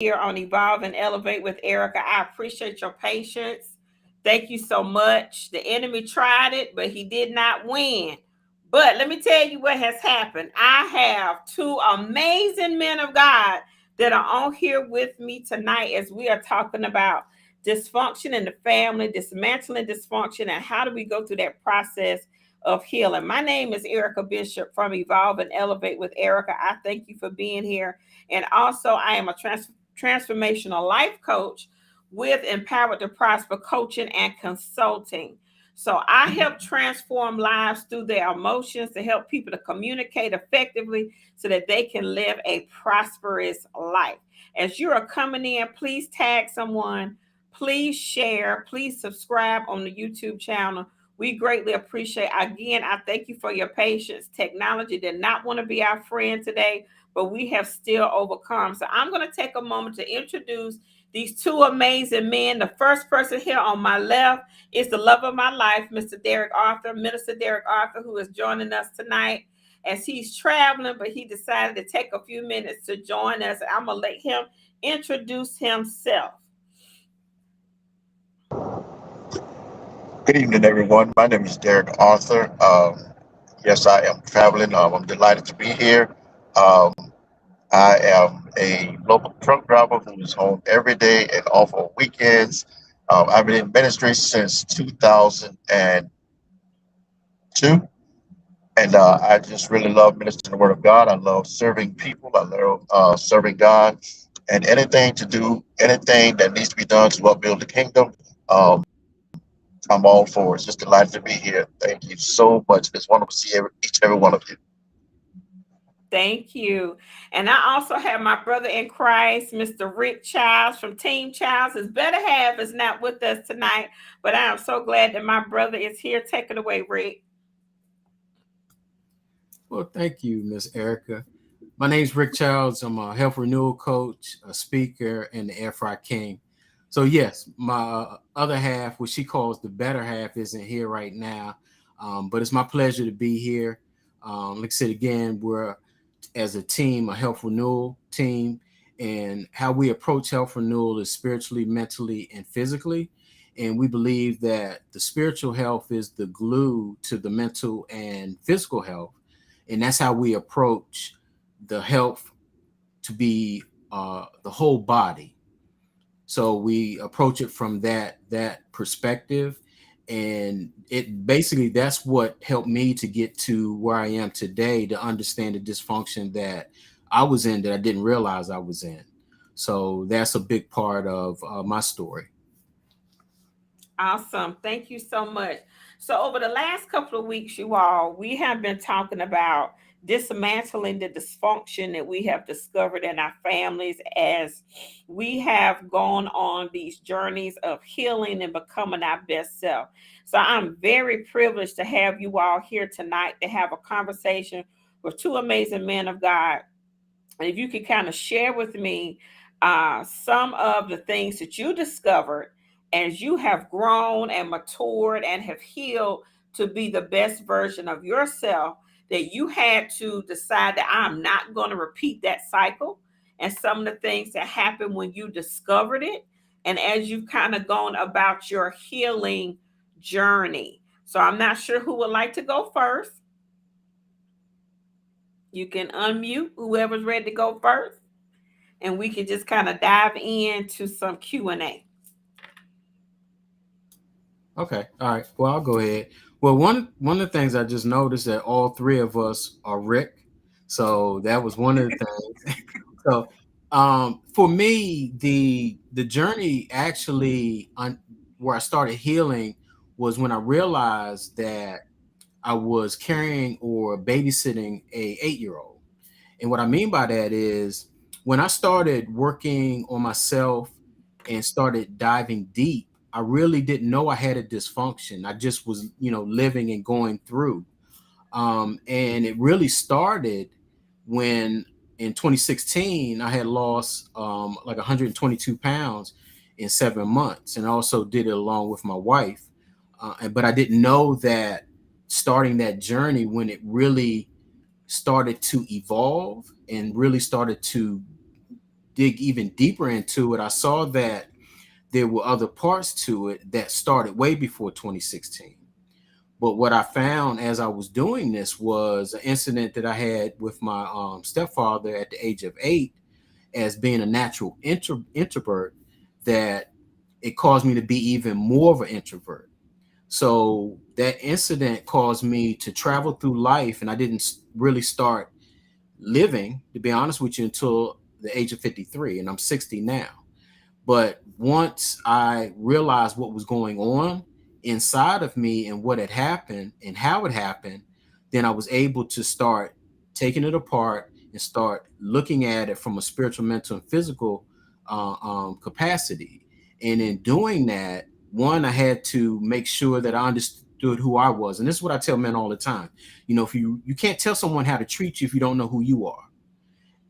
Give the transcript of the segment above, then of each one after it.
here on Evolve and Elevate with Errica. I appreciate your patience. Thank you so much. The enemy tried it, but he did not win. But let me tell you what has happened. I have two amazing men of God that are on here with me tonight as we are talking about dysfunction in the family, dismantling dysfunction, and how do we go through that process of healing. My name is Errica Bishop from Evolve and Elevate with Errica. I thank you for being here. And also, I am a transformational life coach with Empowered to Prosper coaching and consulting. So I help transform lives through their emotions to help people to communicate effectively so that they can live a prosperous life. As you are coming in, please tag someone, please share, please subscribe on the YouTube channel. We greatly appreciate. Again, I thank you for your patience. Technology did not want to be our friend today, but we have still overcome. So I'm going to take a moment to introduce these two amazing men. The first person here on my left is the love of my life, Mr. Derek Arthur, Minister Derek Arthur, who is joining us tonight as he's traveling, but he decided to take a few minutes to join us. I'm going to let him introduce himself. Good evening, everyone. My name is Derek Arthur. Yes, I am traveling. I'm delighted to be here. Um, I am a local truck driver who is home every day and off on weekends. I've been in ministry since 2002, and I just really love ministering the Word of God. I love serving people. I love serving God, and anything that needs to be done to upbuild the kingdom. Um, I'm all for it. It's just delighted to be here. Thank you so much. It's wonderful to see each and every one of you. Thank you. And I also have my brother in Christ, Mr. Rick Childs from Team Childs. His better half is not with us tonight, but I am so glad that my brother is here. Take it away, Rick. Well, thank you, Miss Errica. My name's Rick Childs. I'm a health renewal coach, a speaker, and the Air Fry King. So yes, my other half, what she calls the better half, isn't here right now. But it's my pleasure to be here. Like I said again, we're as a team, a health renewal team, and how we approach health renewal is spiritually, mentally, and physically. And we believe that the spiritual health is the glue to the mental and physical health. And that's how we approach the health to be the whole body. So we approach it from that perspective, and it basically that's what helped me to get to where I am today, to understand the dysfunction that I was in that I didn't realize I was in. So that's a big part of my story. Awesome. Thank you so much. So, over the last couple of weeks, you all, we have been talking about dismantling the dysfunction that we have discovered in our families as we have gone on these journeys of healing and becoming our best self. So, I'm very privileged to have you all here tonight to have a conversation with two amazing men of God. And if you could kind of share with me some of the things that you discovered as you have grown and matured and have healed to be the best version of yourself, that you had to decide that I'm not going to repeat that cycle, and some of the things that happened when you discovered it, and as you've kind of gone about your healing journey. So I'm not sure who would like to go first. You can unmute whoever's ready to go first, and we can just kind of dive into some Q&A. Okay. All right. Well, I'll go ahead. Well, one of the things I just noticed that all three of us are Rick. So that was one of the things. So for me, the journey actually where I started healing was when I realized that I was carrying or babysitting a 8-year-old. And what I mean by that is when I started working on myself and started diving deep, I really didn't know I had a dysfunction. I just was, living and going through. And it really started when in 2016, I had lost like 122 pounds in 7 months, and also did it along with my wife. But I didn't know that starting that journey when it really started to evolve and really started to dig even deeper into it, I saw that there were other parts to it that started way before 2016. But what I found as I was doing this was an incident that I had with my stepfather at the age of 8, as being a natural introvert, that it caused me to be even more of an introvert. So that incident caused me to travel through life, and I didn't really start living, to be honest with you, until the age of 53, and I'm 60 now. But once I realized what was going on inside of me and what had happened and how it happened, then I was able to start taking it apart and start looking at it from a spiritual, mental, and physical capacity. And in doing that, one, I had to make sure that I understood who I was. And this is what I tell men all the time. If you can't tell someone how to treat you if you don't know who you are.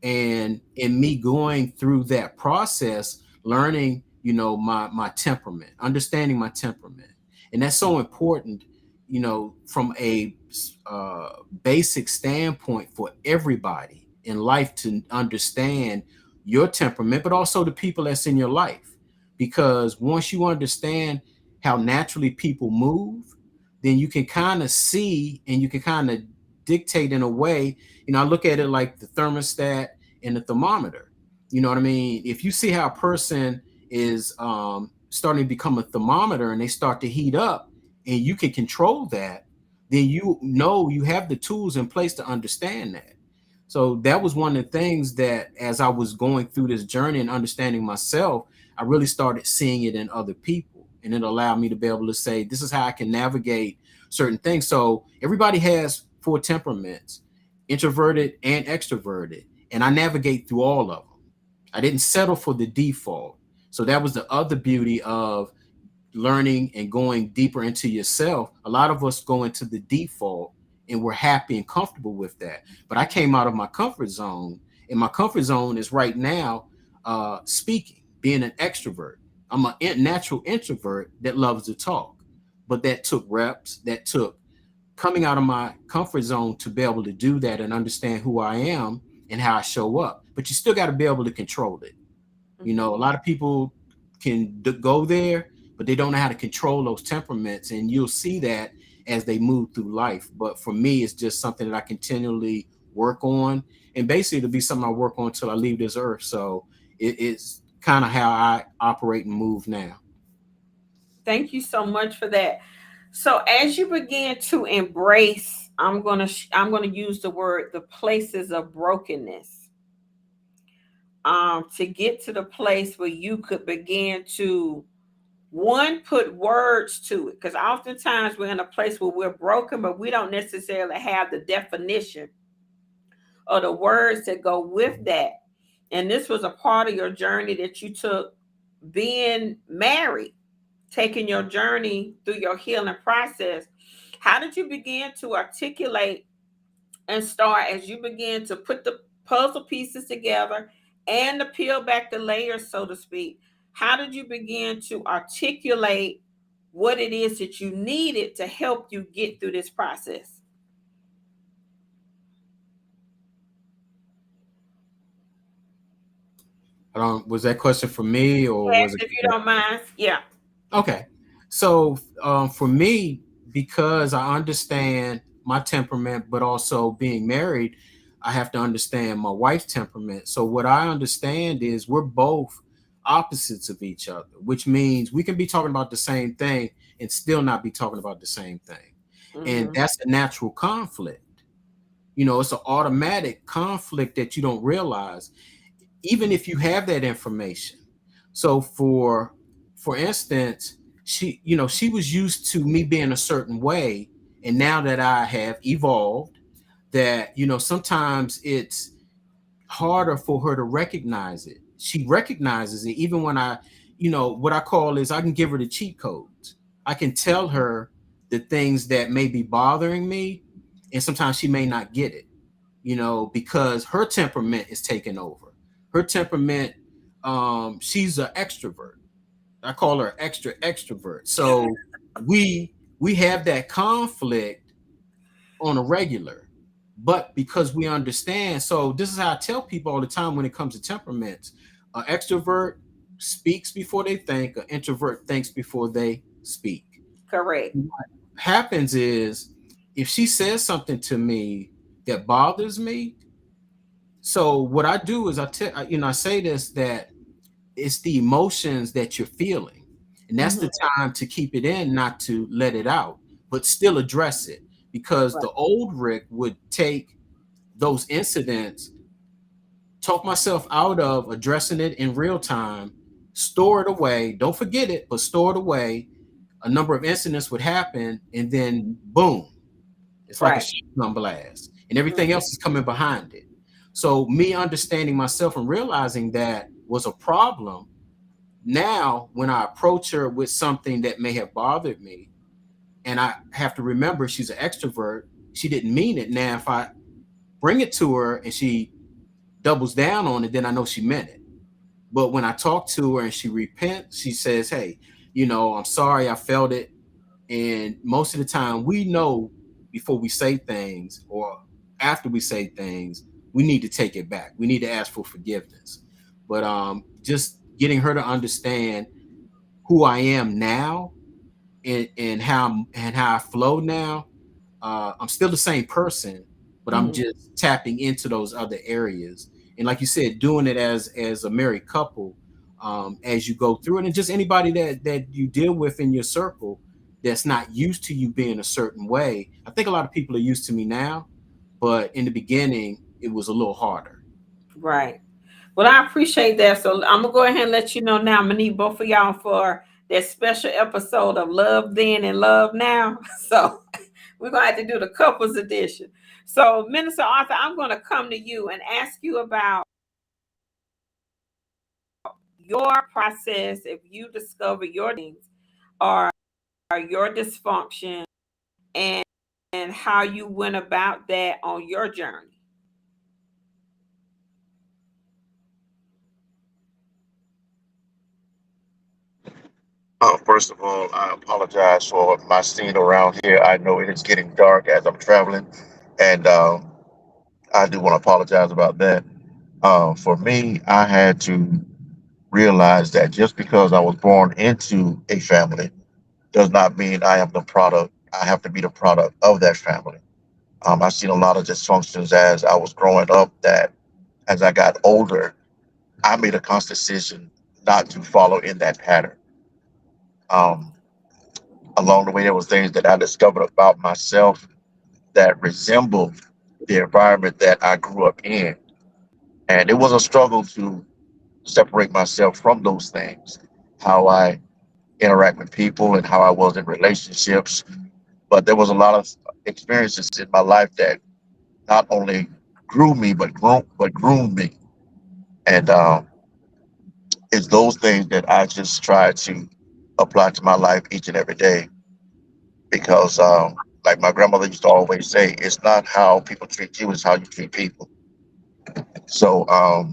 And in me going through that process, learning, my temperament, understanding my temperament, and that's so important, from a basic standpoint for everybody in life to understand your temperament, but also the people that's in your life. Because once you understand how naturally people move, then you can kind of see and you can kind of dictate in a way. I look at it like the thermostat and the thermometer. You know what I mean? If you see how a person is starting to become a thermometer and they start to heat up, and you can control that, then you have the tools in place to understand that. So that was one of the things that, as I was going through this journey and understanding myself, I really started seeing it in other people. And it allowed me to be able to say, this is how I can navigate certain things. So everybody has 4 temperaments, introverted and extroverted. And I navigate through all of them. I didn't settle for the default. So that was the other beauty of learning and going deeper into yourself. A lot of us go into the default and we're happy and comfortable with that. But I came out of my comfort zone, and my comfort zone is right now speaking, being an extrovert. I'm a natural introvert that loves to talk, but that took reps, that took coming out of my comfort zone to be able to do that and understand who I am and how I show up. But you still got to be able to control it. A lot of people can go there, but they don't know how to control those temperaments. And you'll see that as they move through life. But for me, it's just something that I continually work on. And basically, it'll be something I work on until I leave this earth. So it's kind of how I operate and move now. Thank you so much for that. So as you begin to embrace, I'm gonna use the word, the places of brokenness, to get to the place where you could begin to, one, put words to it, because oftentimes we're in a place where we're broken, but we don't necessarily have the definition or the words that go with that. And this was a part of your journey that you took, being married, taking your journey through your healing process. How did you begin to articulate and start, as you begin to put the puzzle pieces together and to peel back the layers, so to speak? How did you begin to articulate what it is that you needed to help you get through this process? Was that question for me or Yes, was it? if you don't mind. Yeah. Okay. So for me, because I understand my temperament, but also being married, I have to understand my wife's temperament. So what I understand is we're both opposites of each other, which means we can be talking about the same thing and still not be talking about the same thing. And Mm-hmm. that's a natural conflict. It's an automatic conflict that you don't realize, even if you have that information. So for instance, she was used to me being a certain way, and now that I have evolved, that sometimes it's harder for her to recognize it. She recognizes it even when what I call is, I can give her the cheat codes. I can tell her the things that may be bothering me, and sometimes she may not get it, because her temperament is taking over. Her temperament, she's an extrovert. I call her extra extrovert. So we have that conflict on a regular, but because we understand. So this is how I tell people all the time when it comes to temperaments. An extrovert speaks before they think. An introvert thinks before they speak. Correct. What happens is if she says something to me that bothers me, so what I do is I say this, that it's the emotions that you're feeling, and that's Mm-hmm. the time to keep it in, not to let it out, but still address it, because Right. the old Rick would take those incidents, talk myself out of addressing it in real time, store it away, don't forget it, but store it away. A number of incidents would happen, and then boom, it's like a Right. shotgun blast, and everything Mm-hmm. else is coming behind it. So me understanding myself and realizing that was a problem. Now, when I approach her with something that may have bothered me, and I have to remember she's an extrovert, she didn't mean it. Now, if I bring it to her and she doubles down on it, then I know she meant it. But when I talk to her and she repents, she says, "Hey, I'm sorry, I felt it." And most of the time, we know before we say things or after we say things, we need to take it back. We need to ask for forgiveness. But just getting her to understand who I am now, and how I flow now. I'm still the same person, but I'm Mm-hmm. just tapping into those other areas. And like you said, doing it as a married couple, as you go through it, and just anybody that you deal with in your circle that's not used to you being a certain way. I think a lot of people are used to me now, but in the beginning, it was a little harder. Right. Well, I appreciate that. So I'm gonna go ahead and let you know now. I'm gonna need both of y'all for that special episode of Love Then and Love Now. So we're gonna have to do the couples edition. So, Minister Arthur, I'm gonna come to you and ask you about your process if you discover your things or your dysfunction, and how you went about that on your journey. First of all, I apologize for my scene around here. I know it is getting dark as I'm traveling, and I do want to apologize about that. For me, I had to realize that just because I was born into a family does not mean I am the product. I have to be the product of that family. I've seen a lot of dysfunctions as I was growing up. That as I got older, I made a conscious decision not to follow in that pattern. Um, Along the way, there was things that I discovered about myself that resembled the environment that I grew up in, and it was a struggle to separate myself from those things, how I interact with people and how I was in relationships. But there was a lot of experiences in my life that not only grew me but groomed me, and it's those things that I just try to apply to my life each and every day because, like my grandmother used to always say, it's not how people treat you, it's how you treat people. So I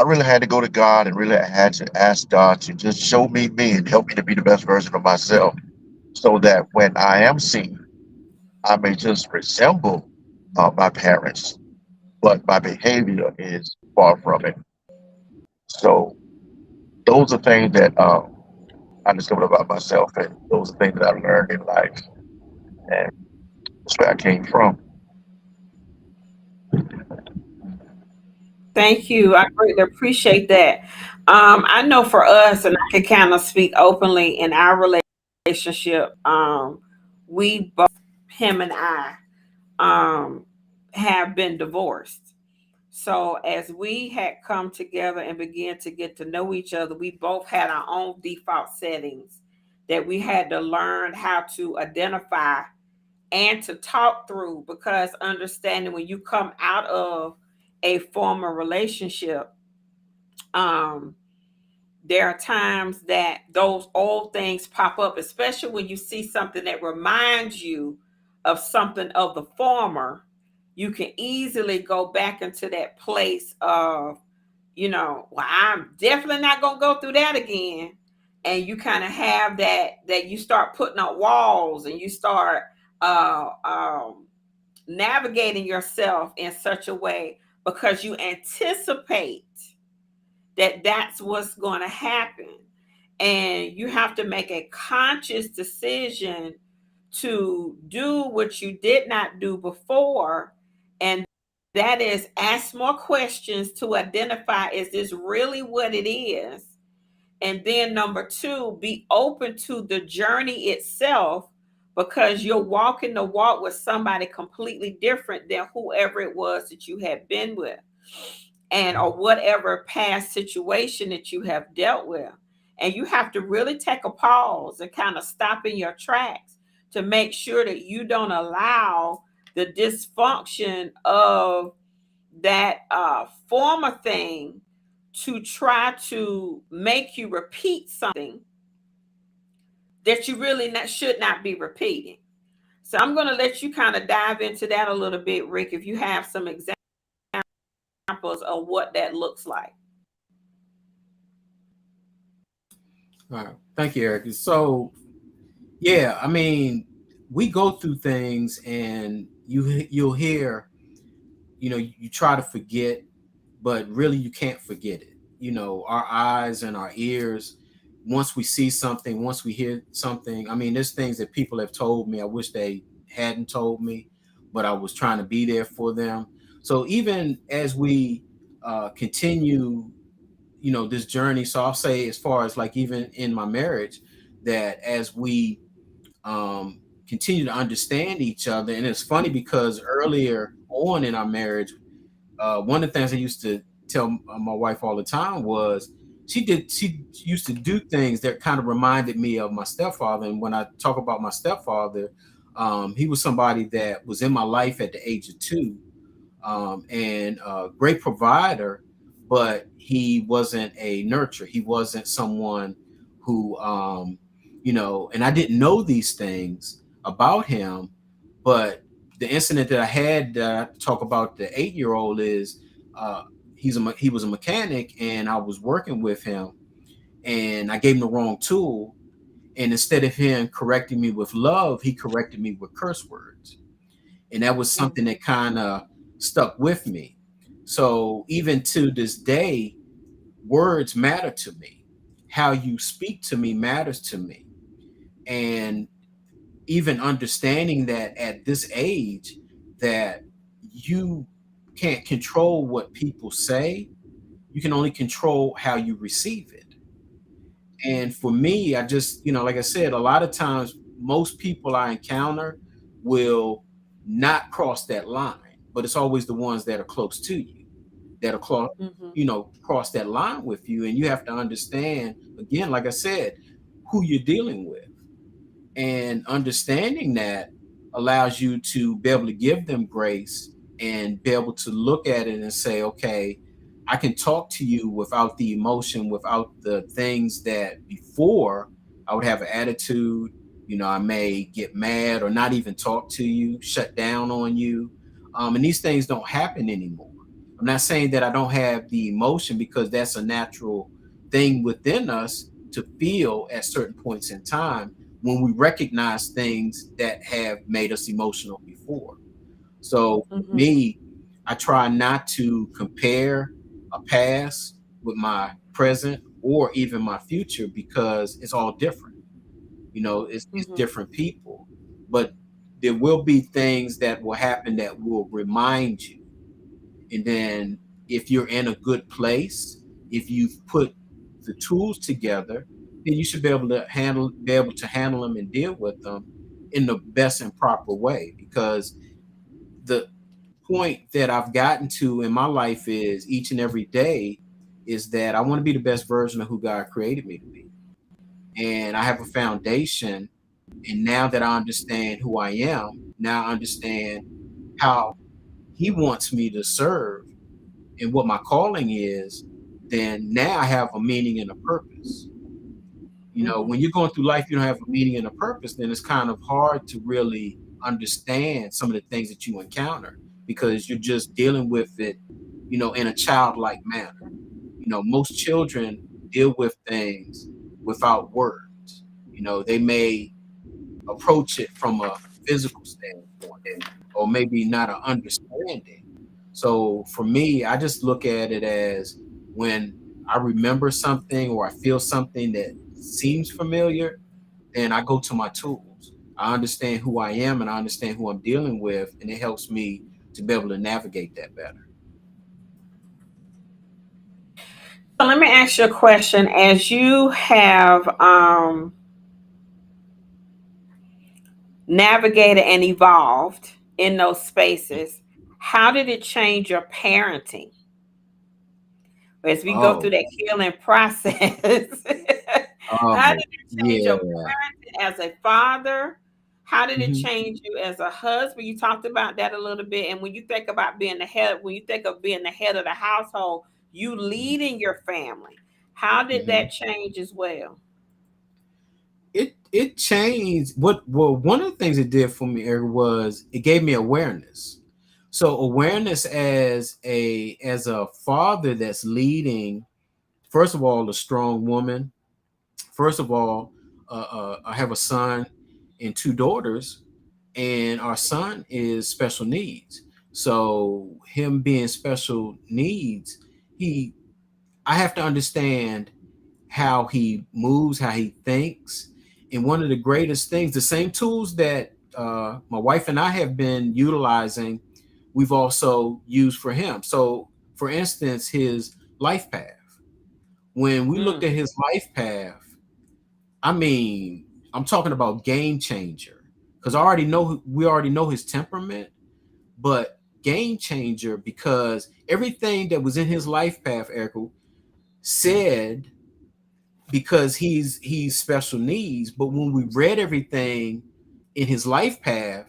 really had to go to God and really had to ask God to just show me and help me to be the best version of myself so that when I am seen, I may just resemble my parents, but my behavior is far from it. So those are things that I discovered about myself, and those are things that I learned in life, and that's where I came from. Thank you. I greatly appreciate that. I know for us, and I can kind of speak openly in our relationship. We both, him and I, um, have been divorced. So as we had come together and began to get to know each other, we both had our own default settings that we had to learn how to identify and to talk through, because understanding when you come out of a former relationship, um there are times that those old things pop up, especially when you see something that reminds you of something of the former. You can easily go back into that place of, well, I'm definitely not going to go through that again. And you kind of have that you start putting up walls, and you start uh, um, navigating yourself in such a way. because you anticipate that that's what's going to happen. And you have to make a conscious decision to do what you did not do before. And that is ask more questions to identify, is this really what it is? And then number two, be open to the journey itself, because you're walking the walk with somebody completely different than whoever it was that you had been with, and or whatever past situation that you have dealt with. And you have to really take a pause and kind of stop in your tracks to make sure that you don't allow the dysfunction of that former thing to try to make you repeat something that you really should not be repeating. So I'm going to let you kind of dive into that a little bit, Rick, if you have some examples of what that looks like. All right. Thank you, Eric. So, yeah, I mean, we go through things, and you'll hear, you try to forget, but really you can't forget it. Our eyes and our ears, once we see something, once we hear something, I mean, there's things that people have told me I wish they hadn't told me, but I was trying to be there for them. So even as we continue, this journey, so I'll say, as far as like even in my marriage, that as we continue to understand each other. And it's funny because earlier on in our marriage, one of the things I used to tell my wife all the time was she used to do things that kind of reminded me of my stepfather. And when I talk about my stepfather, he was somebody that was in my life at the age of 2, and a great provider, but he wasn't a nurturer. He wasn't someone who, and I didn't know these things about him. But the incident that I had that I talk about, the 8-year-old, is uh, he was a mechanic, and I was working with him, and I gave him the wrong tool. And instead of him correcting me with love, he corrected me with curse words. And that was something that kind of stuck with me. So even to this day, words matter to me. How you speak to me matters to me. And even understanding that at this age, that you can't control what people say, you can only control how you receive it. And for me, I just, like I said, a lot of times most people I encounter will not cross that line, but it's always the ones that are close to you that are Mm-hmm. cross that line with you. And you have to understand, again, like I said, who you're dealing with. And understanding that allows you to be able to give them grace and be able to look at it and say, okay, I can talk to you without the emotion, without the things that before I would have an attitude. I may get mad or not even talk to you, shut down on you. And these things don't happen anymore. I'm not saying that I don't have the emotion, because that's a natural thing within us to feel at certain points in time when we recognize things that have made us emotional before. So for Mm-hmm. me, I try not to compare a past with my present or even my future, because it's all different. It's Mm-hmm. different people. But there will be things that will happen that will remind you. And then if you're in a good place, if you've put the tools together, then you should be able to handle them and deal with them in the best and proper way. Because the point that I've gotten to in my life is, each and every day, is that I want to be the best version of who God created me to be. And I have a foundation. And now that I understand who I am, now I understand how He wants me to serve and what my calling is, then now I have a meaning and a purpose. Mm-hmm. When you're going through life, you don't have a meaning and a purpose, then it's kind of hard to really understand some of the things that you encounter, because you're just dealing with it, in a childlike manner. Most children deal with things without words. They may approach it from a physical standpoint, or maybe not an understanding. So for me, I just look at it as when I remember something or I feel something that seems familiar, then I go to my tools. I understand who I am and I understand who I'm dealing with, and it helps me to be able to navigate that better. So let me ask you a question. As you have navigated and evolved in those spaces, how did it change your parenting? As we go through Oh, that healing process, how did oh, it change your yeah. parenting as a father? How did it Mhm, change you as a husband? You talked about that a little bit. And when you think about being the head, when you think of being the head of the household, you mhm, leading your family. How did mhm. that change as well? It changed. Well, one of the things it did for me, Eric, was it gave me awareness. So awareness as a father that's leading, first of all, a strong woman. First of all, I have a son and two daughters, and our son is special needs. So him being special needs, he I have to understand how he moves, how he thinks. And one of the greatest things, the same tools that my wife and I have been utilizing, we've also used for him. So, for instance, his life path. When we looked Mm, at his life path, I mean, I'm talking about game changer because we already know his temperament, but game changer because everything that was in his life path, Erica, said because he's special needs. But when we read everything in his life path,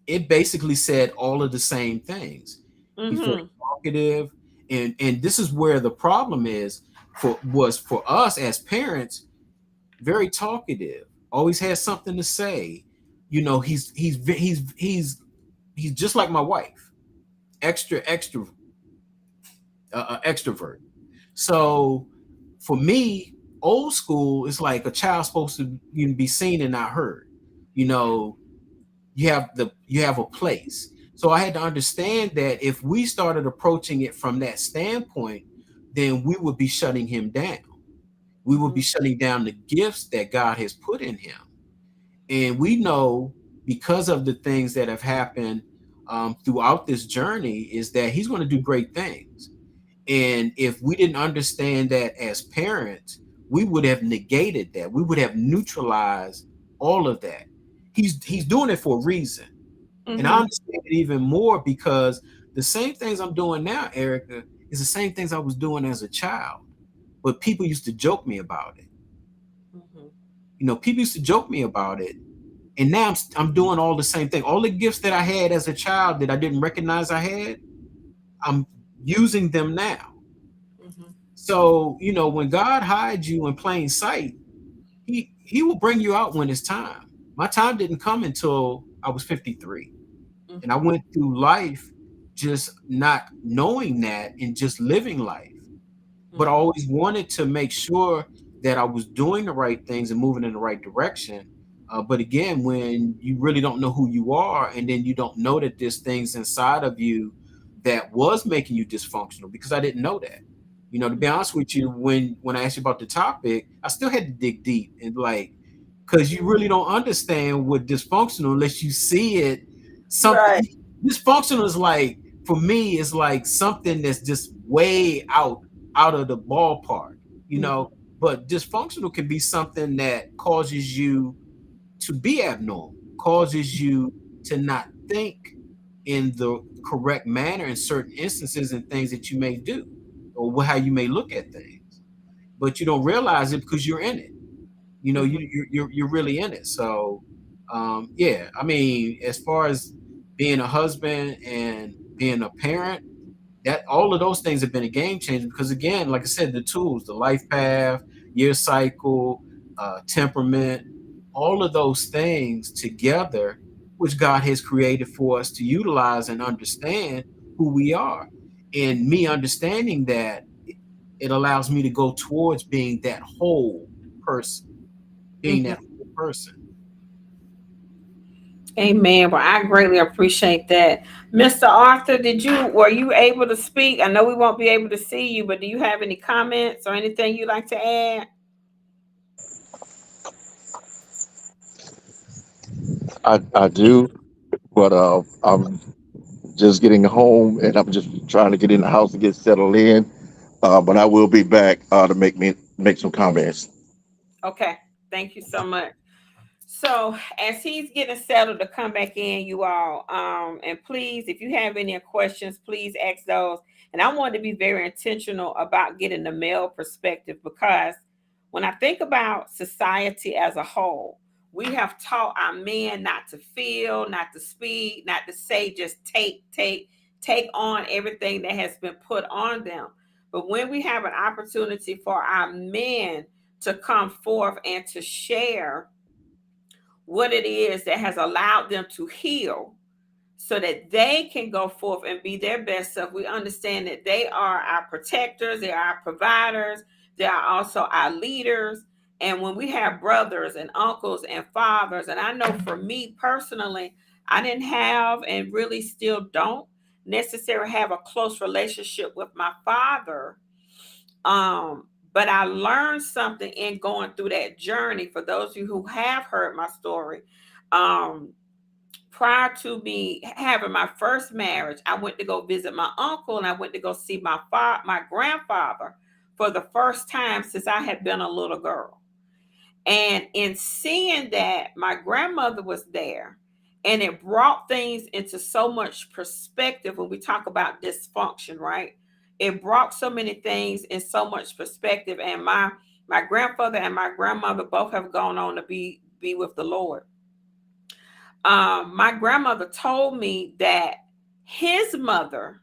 it basically said all of the same things. He's very mm-hmm. talkative, and this is where the problem is for us as parents. Very talkative, always has something to say. You know, he's just like my wife, extra extrovert. So for me, old school is like a child supposed to be seen and not heard. You know, you have a place. So I had to understand that if we started approaching it from that standpoint, then we would be shutting him down. We would be Mm-hmm. shutting down the gifts that God has put in him. And we know because of the things that have happened throughout this journey is that he's going to do great things. And if we didn't understand that as parents, we would have negated that. We would have neutralized all of that. He's doing it for a reason. And I Mm-hmm. understand it even more because the same things I'm doing now, Erica, is the same things I was doing as a child. But people used to joke me about it. Mm-hmm. You know, people used to joke me about it. And now I'm doing all the same thing. All the gifts that I had as a child that I didn't recognize I had, I'm using them now. Mm-hmm. So, when God hides you in plain sight, he will bring you out when it's time. My time didn't come until I was 53. And I Mm-hmm. went through life just not knowing that and just living life. But I Mm-hmm. always wanted to make sure that I was doing the right things and moving in the right direction. But again, when you really don't know who you are, and then you don't know that there's things inside of you that was making you dysfunctional, because I didn't know that. To be honest with you, when I asked you about the topic, I still had to dig deep and like, because you really don't understand what dysfunctional unless you see it. Right. Something dysfunctional is like for me is like something that's just way out of the ballpark, you Mm-hmm. know. But dysfunctional can be something that causes you to be abnormal, causes you to not think in the correct manner in certain instances and things that you may do, or how you may look at things, but you don't realize it because you're in it. Mm-hmm. You're really in it. So, yeah, I mean, as far as being a husband and being a parent, that all of those things have been a game changer because again, like I said, the tools, the life path, year cycle, temperament, all of those things together, which God has created for us to utilize and understand who we are. And me understanding that, it allows me to go towards being that whole person, being Mm-hmm. that whole person. Amen. Well, I greatly appreciate that. Mr. Arthur, were you able to speak? I know we won't be able to see you, but do you have any comments or anything you'd like to add? I do, but I'm just getting home and I'm just trying to get in the house and get settled in. But I will be back to make some comments. Okay. Thank you so much. So as he's getting settled to come back in, you all, and please, if you have any questions, please ask those. And I want to be very intentional about getting the male perspective because when I think about society as a whole, we have taught our men not to feel, not to speak, not to say, just take on everything that has been put on them. But when we have an opportunity for our men to come forth and to share what it is that has allowed them to heal so that they can go forth and be their best self. We understand that they are our protectors, they are our providers, they are also our leaders. And when we have brothers and uncles and fathers, and I know for me personally, I didn't have and really still don't necessarily have a close relationship with my father. But I learned something in going through that journey. For those of you who have heard my story, um, prior to me having my first marriage, I went to go visit my uncle and I went to go see my grandfather for the first time since I had been a little girl. And in seeing that, my grandmother was there, and it brought things into so much perspective when we talk about dysfunction, right? It brought so many things in so much perspective. And my grandfather and my grandmother both have gone on to be with the Lord. My grandmother told me that his mother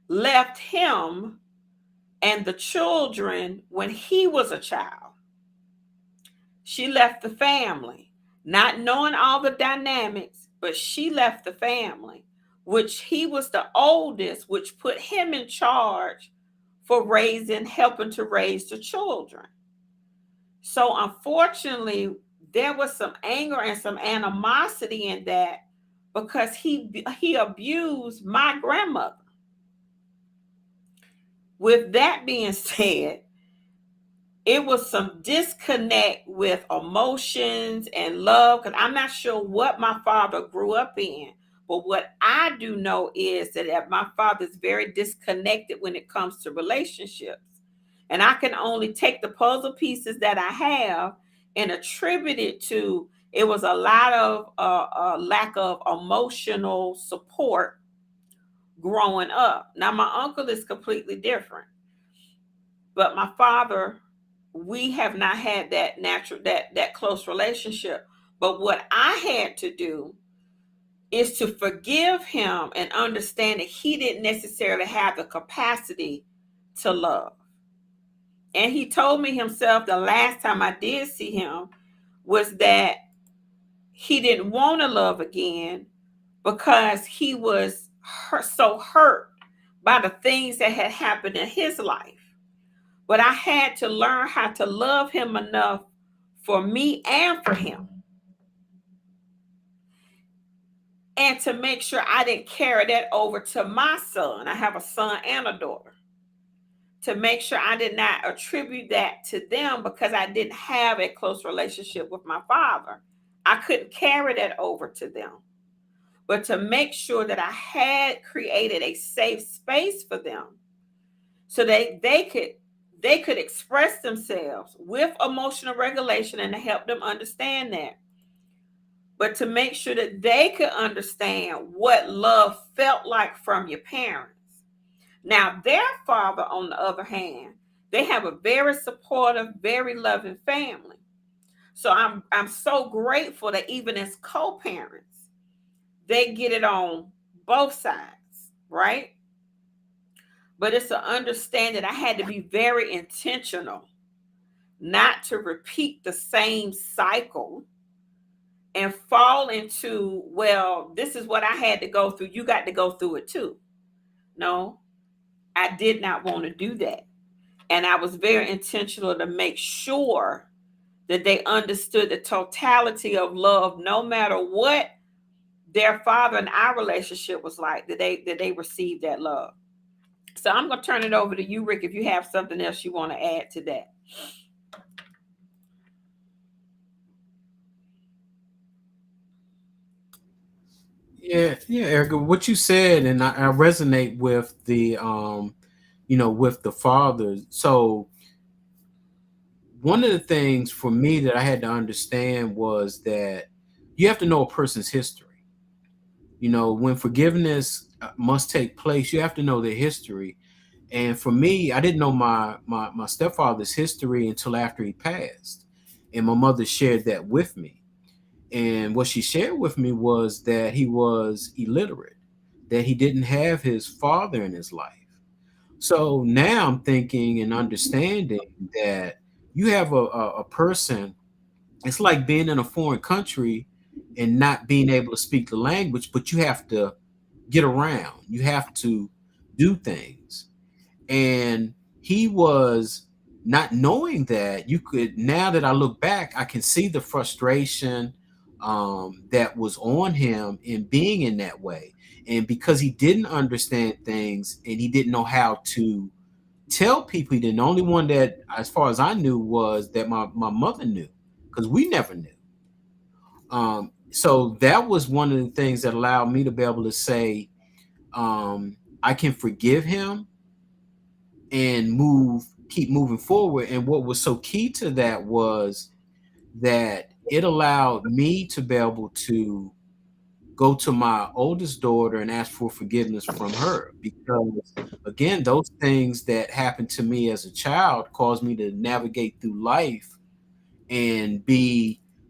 left him and the children when he was a child. She left the family, not knowing all the dynamics, but she left the family, which he was the oldest, which put him in charge for helping to raise the children. So, unfortunately, there was some anger and some animosity in that because he abused my grandmother. With that being said, it was some disconnect with emotions and love because I'm not sure what my father grew up in. But what I do know is that my father's very disconnected when it comes to relationships. And I can only take the puzzle pieces that I have and attribute it to it was a lot of lack of emotional support growing up. Now, my uncle is completely different, but my father, we have not had that natural that close relationship. But what I had to do is to forgive him and understand that he didn't necessarily have the capacity to love. And he told me himself the last time I did see him was that he didn't want to love again because he was so hurt by the things that had happened in his life. But I had to learn how to love him enough for me and for him, and to make sure I didn't carry that over to my son. I have a son and a daughter. To make sure I did not attribute that to them because I didn't have a close relationship with my father. I couldn't carry that over to them. But to make sure that I had created a safe space for them so they could express themselves with emotional regulation and to help them understand that. But to make sure that they could understand what love felt like from your parents. Now, their father, on the other hand, they have a very supportive, very loving family. So I'm so grateful that even as co-parents, they get it on both sides, right? But it's an understanding I had to be very intentional not to repeat the same cycle and fall into, well, this is what I had to go through. You got to go through it too. No, I did not want to do that. And I was very intentional to make sure that they understood the totality of love, no matter what their father and our relationship was like. Did they receive that love? So I'm gonna turn it over to you, Rick, if you have something else you want to add to that. Yeah, Erica, what you said, and I resonate with with the father. So one of the things for me that I had to understand was that you have to know a person's history. When forgiveness must take place, you have to know their history. And for me, I didn't know my stepfather's history until after he passed, and my mother shared that with me. And what she shared with me was that he was illiterate, that he didn't have his father in his life. So now I'm thinking and understanding that you have a person, it's like being in a foreign country and not being able to speak the language, but you have to get around, you have to do things. And he was not knowing that. You could, now that I look back, I can see the frustration that was on him in being in that way. And because he didn't understand things and he didn't know how to tell people, he didn't. The only one that, as far as I knew, was that my mother knew, because we never knew. So that was one of the things that allowed me to be able to say, I can forgive him and keep moving forward. And what was so key to that was that it allowed me to be able to go to my oldest daughter and ask for forgiveness from her, because again, those things that happened to me as a child caused me to navigate through life and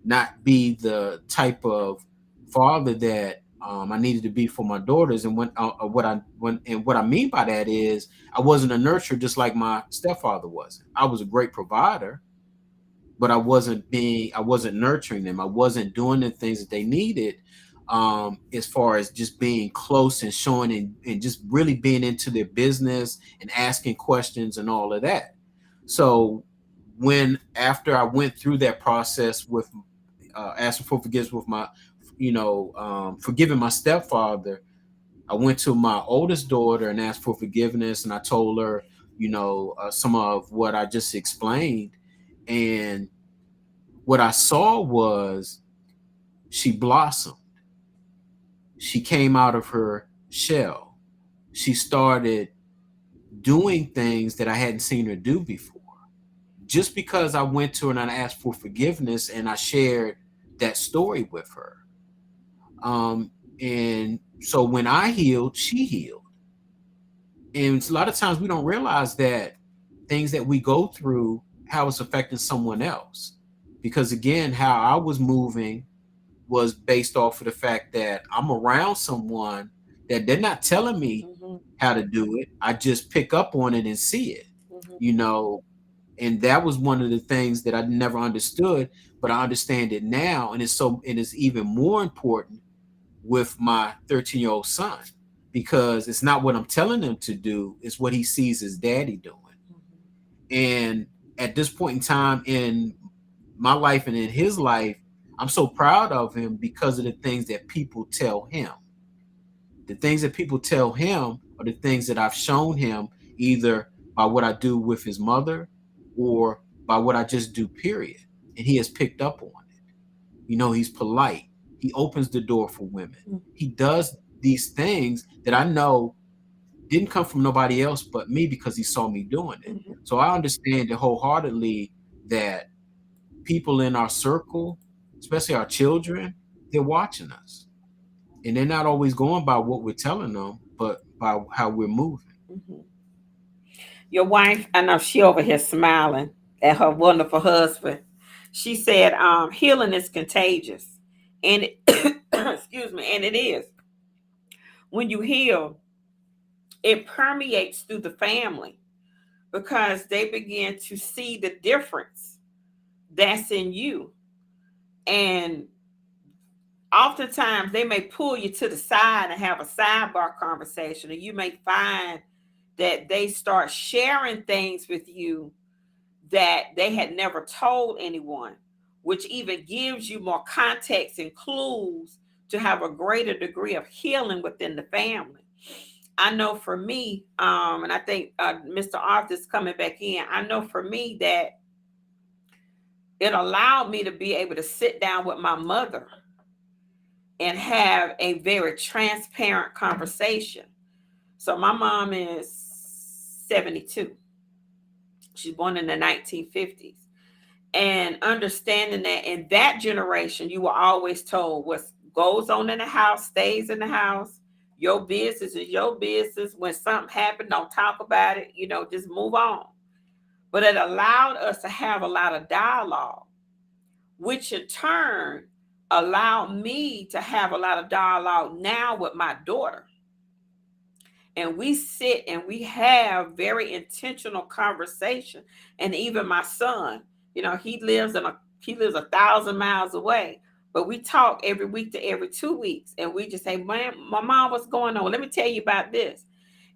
not be the type of father that I needed to be for my daughters. And what I mean by that is I wasn't a nurturer, just like my stepfather wasn't. I was a great provider, but I wasn't nurturing them. I wasn't doing the things that they needed, as far as just being close and showing and just really being into their business and asking questions and all of that. So when after I went through that process with asking for forgiveness with my, forgiving my stepfather, I went to my oldest daughter and asked for forgiveness, and I told her, some of what I just explained. And what I saw was she blossomed. She came out of her shell. She started doing things that I hadn't seen her do before. Just because I went to her and I asked for forgiveness and I shared that story with her. And so when I healed, she healed. And a lot of times we don't realize that things that we go through, how it's affecting someone else. Because again, how I was moving was based off of the fact that I'm around someone that they're not telling me Mm-hmm. how to do it. I just pick up on it and see it, Mm-hmm. you know. And that was one of the things that I never understood, but I understand it now. And it's even more important with my 13-year-old son, because it's not what I'm telling him to do, it's what he sees his daddy doing. And at this point in time in my life and in his life, I'm so proud of him because of the things that people tell him. The things that people tell him are the things that I've shown him, either by what I do with his mother or by what I just do, period. And he has picked up on it. He's polite. He opens the door for women. He does these things that I know didn't come from nobody else but me, because he saw me doing it. Mm-hmm. So I understand it wholeheartedly that people in our circle, especially our children, they're watching us. And they're not always going by what we're telling them, but by how we're moving. Mm-hmm. Your wife, I know she over here smiling at her wonderful husband. She said, healing is contagious. And it, excuse me, and it is. When you heal, it permeates through the family because they begin to see the difference that's in you. And oftentimes they may pull you to the side and have a sidebar conversation, and you may find that they start sharing things with you that they had never told anyone, which even gives you more context and clues to have a greater degree of healing within the family. I know for me, and I think Mr. Arthur's coming back in. I know for me that it allowed me to be able to sit down with my mother and have a very transparent conversation. So my mom is 72. She's born in the 1950s. And understanding that in that generation, you were always told what goes on in the house stays in the house. Your business is your business. When something happened, don't talk about it. Just move on. But it allowed us to have a lot of dialogue, which in turn allowed me to have a lot of dialogue now with my daughter. And we sit and we have very intentional conversation. And even my son, he lives 1,000 miles away, but we talk every week to every 2 weeks, and we just say, man, my mom, what's going on? Let me tell you about this.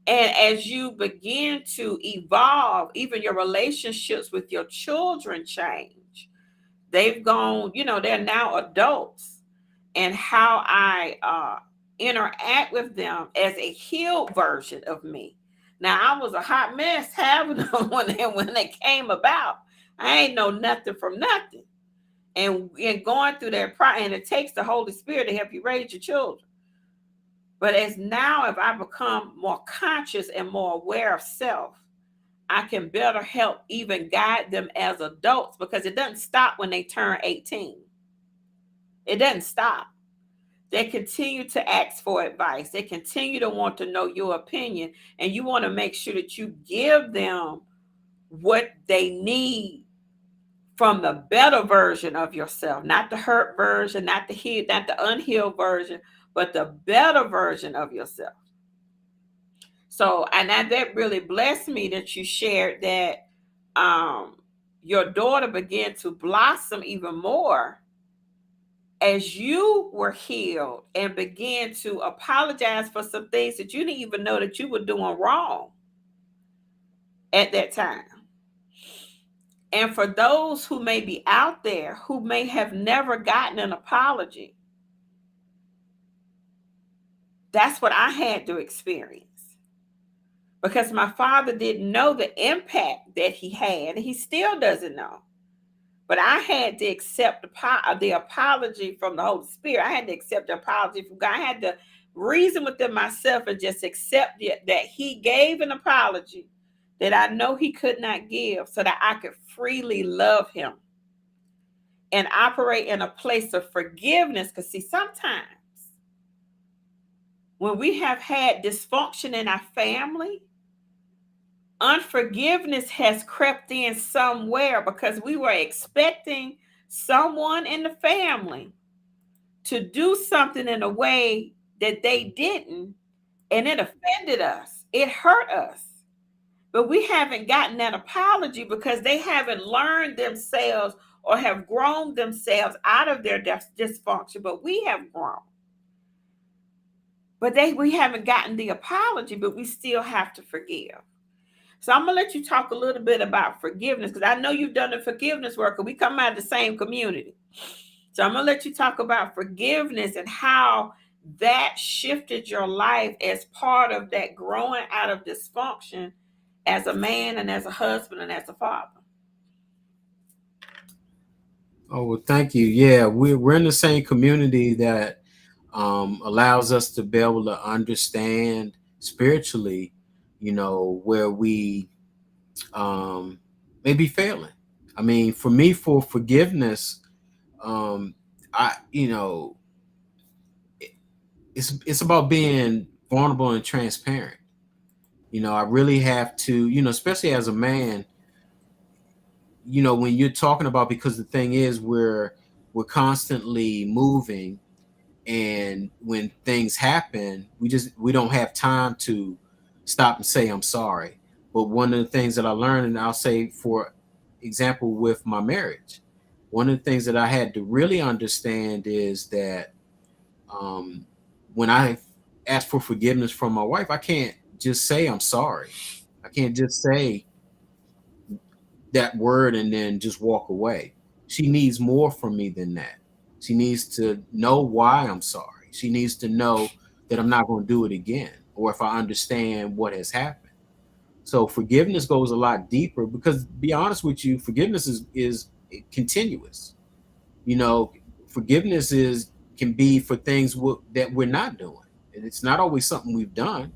And as you begin to evolve, even your relationships with your children change. They've gone, they're now adults, and how I interact with them as a healed version of me. Now, I was a hot mess having them when they came about. I ain't know nothing from nothing. And going through that process, and it takes the Holy Spirit to help you raise your children. But as now, if I become more conscious and more aware of self, I can better help even guide them as adults, because it doesn't stop when they turn 18. It doesn't stop. They continue to ask for advice. They continue to want to know your opinion, and you want to make sure that you give them what they need from the better version of yourself, not the hurt version, not the unhealed version, but the better version of yourself. So, and that really blessed me that you shared that your daughter began to blossom even more as you were healed and began to apologize for some things that you didn't even know that you were doing wrong at that time. And for those who may be out there who may have never gotten an apology, that's what I had to experience. Because my father didn't know the impact that he had, and he still doesn't know. But I had to accept the apology from the Holy Spirit. I had to accept the apology from God. I had to reason within myself and just accept it, that he gave an apology that I know he could not give, so that I could freely love him and operate in a place of forgiveness. Because see, sometimes when we have had dysfunction in our family, unforgiveness has crept in somewhere, because we were expecting someone in the family to do something in a way that they didn't, and it offended us. It hurt us. But we haven't gotten that apology because they haven't learned themselves or have grown themselves out of their dysfunction, but we have grown. But we haven't gotten the apology, but we still have to forgive. So I'm going to let you talk a little bit about forgiveness, because I know you've done the forgiveness work, and we come out of the same community. So I'm going to let you talk about forgiveness and how that shifted your life as part of that growing out of dysfunction as a man and as a husband and as a father. Oh, well, thank you. Yeah, we're in the same community that allows us to be able to understand spiritually, where we may be failing. I mean, for me, for forgiveness, I, it's about being vulnerable and transparent. I really have to, especially as a man, when you're talking about, because the thing is, we're constantly moving, and when things happen, we don't have time to stop and say I'm sorry. But one of the things that I learned, and I'll say, for example, with my marriage, one of the things that I had to really understand is that when I ask for forgiveness from my wife, I can't just say I'm sorry. I can't just say that word and then just walk away. She needs more from me than that. She needs to know why I'm sorry. She needs to know that I'm not going to do it again, or if I understand what has happened. So forgiveness goes a lot deeper because, to be honest with you, forgiveness is continuous. You know, forgiveness is can be for things that we're not doing, and it's not always something we've done.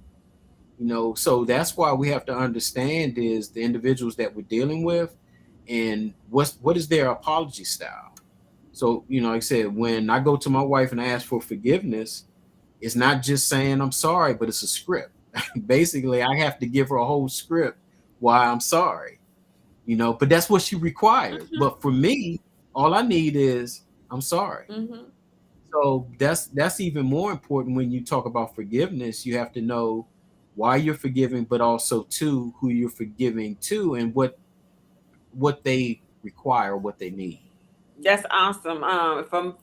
You know, so that's why we have to understand is the individuals that we're dealing with, and what is their apology style. So, you know, like I said, when I go to my wife and I ask for forgiveness, it's not just saying I'm sorry, but it's a script. Basically, I have to give her a whole script why I'm sorry, you know, but that's what she requires. Mm-hmm. But for me, all I need is I'm sorry. Mm-hmm. So that's even more important when you talk about forgiveness. You have to know why you're forgiving, but also too who you're forgiving to and what they require, what they need. That's awesome.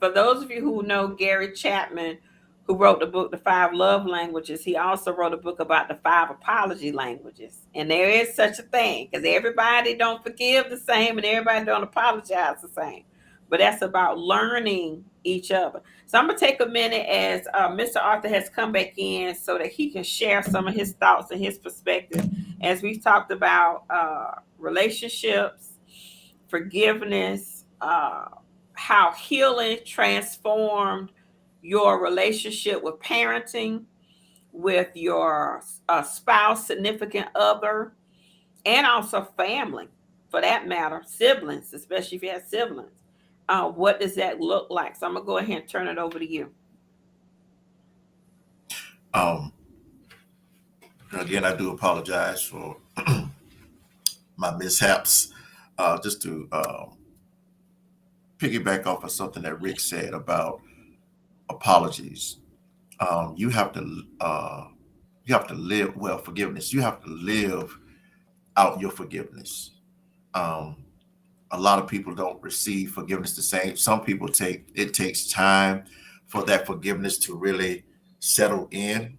For those of you who know Gary Chapman, who wrote the book The Five Love Languages, he also wrote a book about the five apology languages. And there is such a thing because everybody don't forgive the same and everybody don't apologize the same. But that's about learning each other. So I'm gonna take a minute as Mr. Arthur has come back in so that he can share some of his thoughts and his perspective as we've talked about relationships, forgiveness, how healing transformed your relationship with parenting, with your spouse, significant other, and also family, for that matter, siblings, especially if you have siblings. What does that look like? So I'm gonna go ahead and turn it over to you. Um, Again, I do apologize for my mishaps. Just to piggyback off of something that Rick said about apologies, you have to live well forgiveness. You have to live out your forgiveness. Um, a lot of people don't receive forgiveness the same. Some people takes time for that forgiveness to really settle in.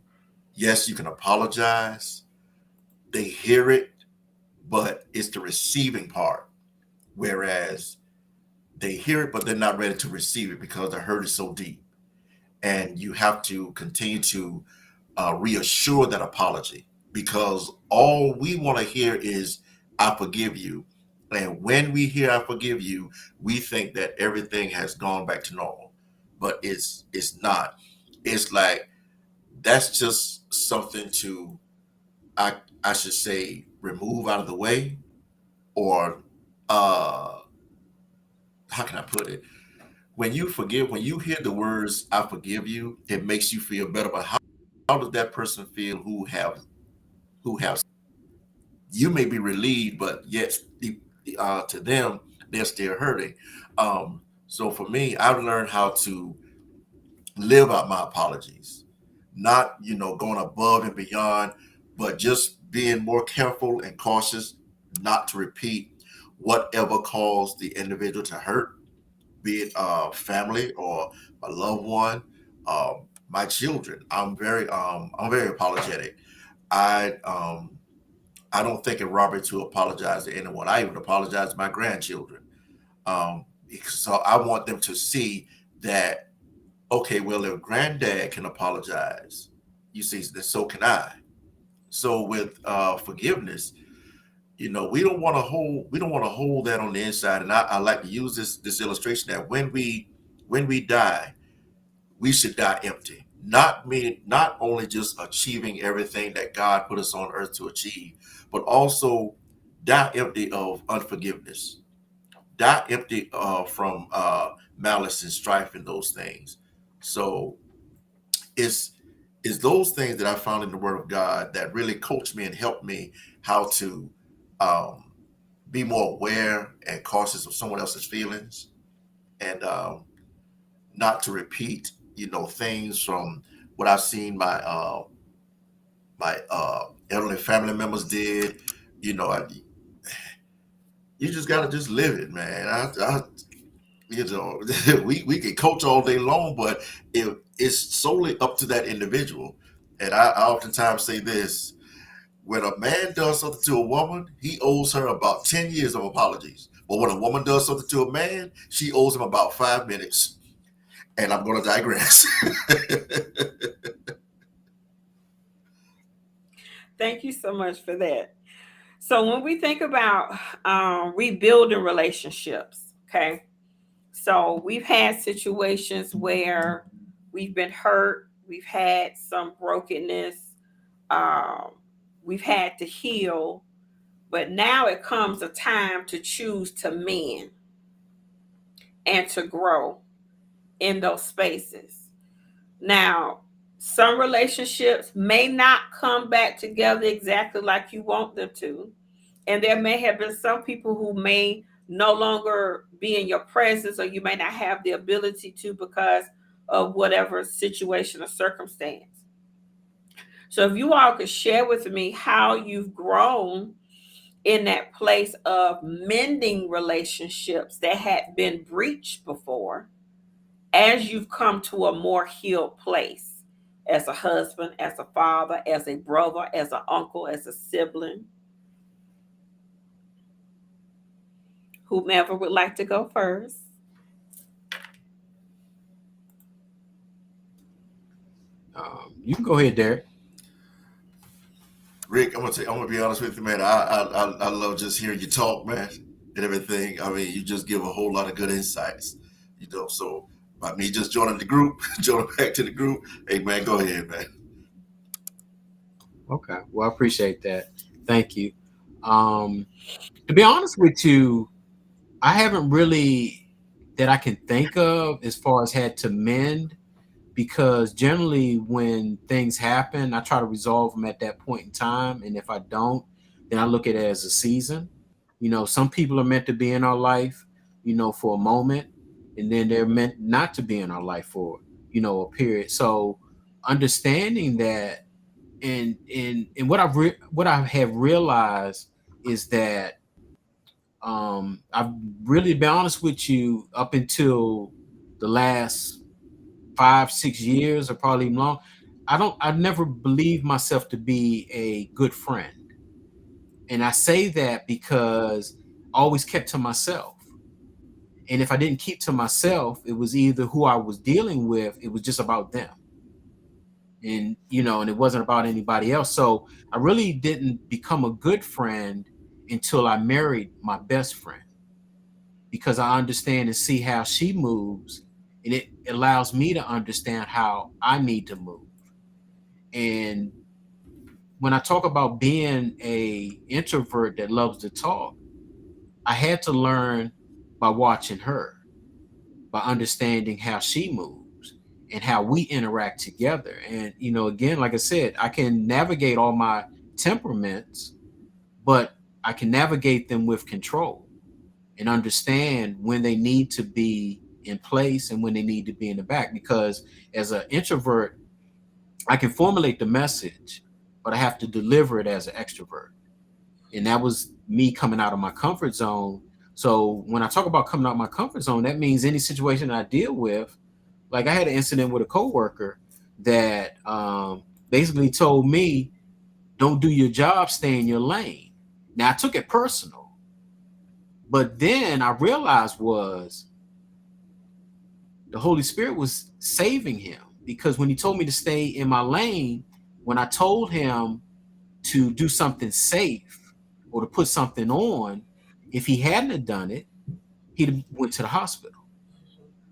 Yes, you can apologize. They hear it, but it's the receiving part. Whereas they hear it, but they're not ready to receive it because the hurt is so deep. And you have to continue to reassure that apology because all we want to hear is, I forgive you. And when we hear, I forgive you, we think that everything has gone back to normal. But it's not. It's like that's just something to, I, I should say, remove out of the way or uh how can I put it? When you forgive, when you hear the words "I forgive you," it makes you feel better. But how does that person feel who have you may be relieved, but yet to them they're still hurting. So for me, I've learned how to live out my apologies, not going above and beyond, but just being more careful and cautious not to repeat whatever caused the individual to hurt, be it family or a loved one, my children. I'm very apologetic. I um, I don't think it robbery to apologize to anyone. I even apologize to my grandchildren. So I want them to see that, okay, well, if granddad can apologize, you see, then so can I. So with forgiveness, we don't want to hold that on the inside. And I like to use this illustration that when we die, we should die empty. Not only just achieving everything that God put us on earth to achieve, but also die empty of unforgiveness, die empty from malice and strife and those things. So it's it's those things that I found in the Word of God that really coached me and helped me how to um, be more aware and cautious of someone else's feelings, and not to repeat, things from what I've seen my elderly family members did. You know, you just gotta just live it, man. You know, we can coach all day long, but it's solely up to that individual. And I oftentimes say this: when a man does something to a woman, he owes her about 10 years of apologies. But when a woman does something to a man, she owes him about 5 minutes. And I'm going to digress. Thank you so much for that. So when we think about rebuilding relationships, okay, so we've had situations where we've been hurt, we've had some brokenness, um, we've had to heal, but now it comes a time to choose to mend and to grow in those spaces. Now, some relationships may not come back together exactly like you want them to. And there may have been some people who may no longer be in your presence, or you may not have the ability to because of whatever situation or circumstance. So, if you all could share with me how you've grown in that place of mending relationships that had been breached before, as you've come to a more healed place as a husband, as a father, as a brother, as an uncle, as a sibling, whomever would like to go first. You can go ahead, Derek. Rick, I'm gonna be honest with you, man. I love just hearing you talk, man, and everything. I mean, you just give a whole lot of good insights, you know. So by me just joining the group, joining back to the group, hey man, go ahead, man. Okay. Well, I appreciate that. Thank you. Um, to be honest with you, I haven't really that I can think of as far as had to mend, because generally when things happen, I try to resolve them at that point in time. And if I don't, then I look at it as a season. Some people are meant to be in our life, for a moment, and then they're meant not to be in our life for, a period. So understanding that, and what I have realized is that I've really been honest with you up until the last 5, 6 years, or probably even long. I've never believed myself to be a good friend. And I say that because I always kept to myself. And if I didn't keep to myself, it was either who I was dealing with, it was just about them. And it wasn't about anybody else. So I really didn't become a good friend until I married my best friend, because I understand and see how she moves, and it allows me to understand how I need to move. And when I talk about being a introvert that loves to talk, I had to learn by watching her, by understanding how she moves and how we interact together. And again, like I said, I can navigate all my temperaments, but I can navigate them with control and understand when they need to be in place and when they need to be in the back. Because as an introvert, I can formulate the message, but I have to deliver it as an extrovert. And that was me coming out of my comfort zone. So when I talk about coming out of my comfort zone, that means any situation I deal with. Like, I had an incident with a coworker that basically told me, "Don't do your job, stay in your lane." Now I took it personal, but then I realized was the Holy Spirit was saving him, because when he told me to stay in my lane, when I told him to do something safe or to put something on, if he hadn't have done it, he'd have went to the hospital.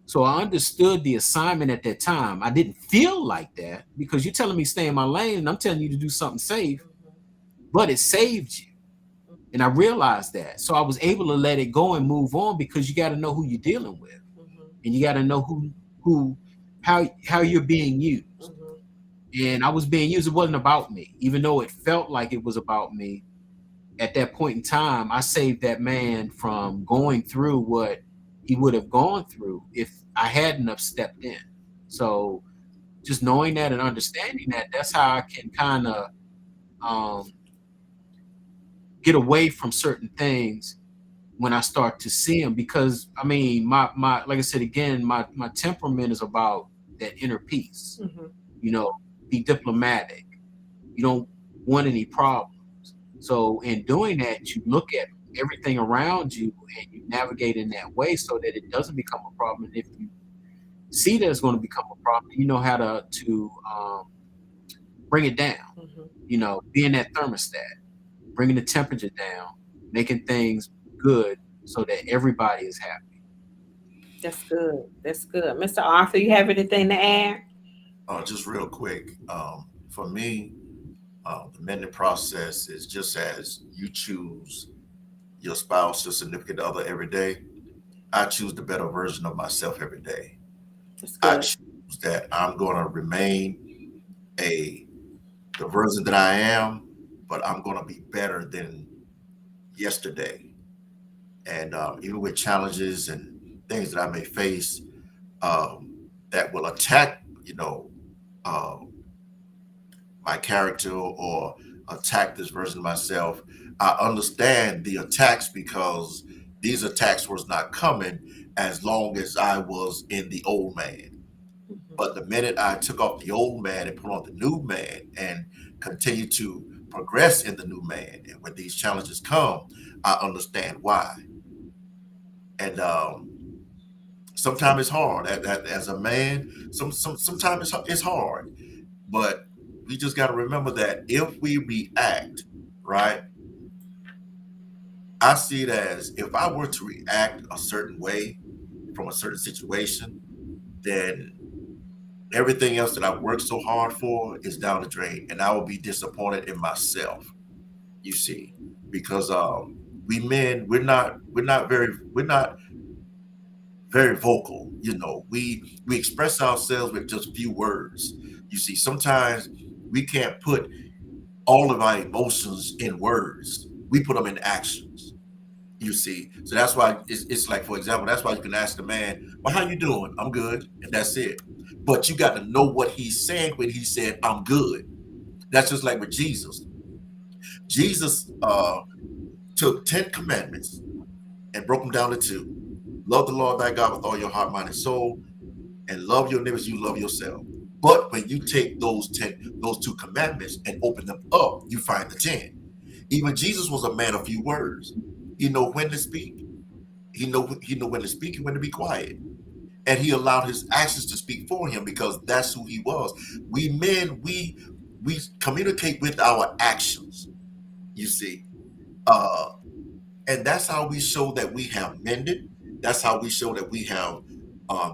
So I understood the assignment at that time. I didn't feel like that, because you're telling me stay in my lane and I'm telling you to do something safe, but it saved you. And I realized that. So I was able to let it go and move on, because you got to know who you're dealing with, and you got to know how you're being used. And I was being used. It wasn't about me, even though it felt like it was about me. At that point in time, I saved that man from going through what he would have gone through if I hadn't have stepped in. So just knowing that and understanding that, that's how I can kind of um, get away from certain things when I start to see them. Because I mean, my like I said again, my temperament is about that inner peace. You know, be diplomatic. You don't want any problems. So in doing that, you look at everything around you and you navigate in that way so that it doesn't become a problem. And if you see that it's going to become a problem, you know how to bring it down. Being that thermostat, bringing the temperature down, making things good so that everybody is happy. That's good. That's good. Mr. Arthur, you have anything to add? Just real quick, for me, the mending process is just as you choose your spouse, your significant other every day. I choose the better version of myself every day. That's I good. choose that I'm going to remain a the version that I am, but I'm going to be better than yesterday. And even with challenges and things that I may face um, that will attack, uh, my character or attack this version of myself, I understand the attacks because these attacks was not coming as long as I was in the old man. But the minute I took off the old man and put on the new man and continue to progress in the new man, and when these challenges come, I understand why. And sometimes it's hard. As a man, sometimes it's hard. But we just got to remember that if we react, right? I see it as if I were to react a certain way from a certain situation, then everything else that I worked so hard for is down the drain, and I will be disappointed in myself. You see, because we men, we're not very vocal. We express ourselves with just few words. You see, sometimes we can't put all of our emotions in words. We put them in actions. You see, so that's why it's like, for example, that's why you can ask the man, "Well, how you doing?" "I'm good," and that's it. But you got to know what he's saying when he said, "I'm good." That's just like with Jesus. Jesus took 10 commandments and broke them down to two: love the Lord thy God with all your heart, mind, and soul, and love your neighbors. You love yourself. But when you take those 2 commandments and open them up, you find the 10. Even Jesus was a man of few words. He know when to speak. He know when to speak and when to be quiet. And he allowed his actions to speak for him because that's who he was. We men, we communicate with our actions, you see. Uh, and that's how we show that we have mended. That's how we show that we have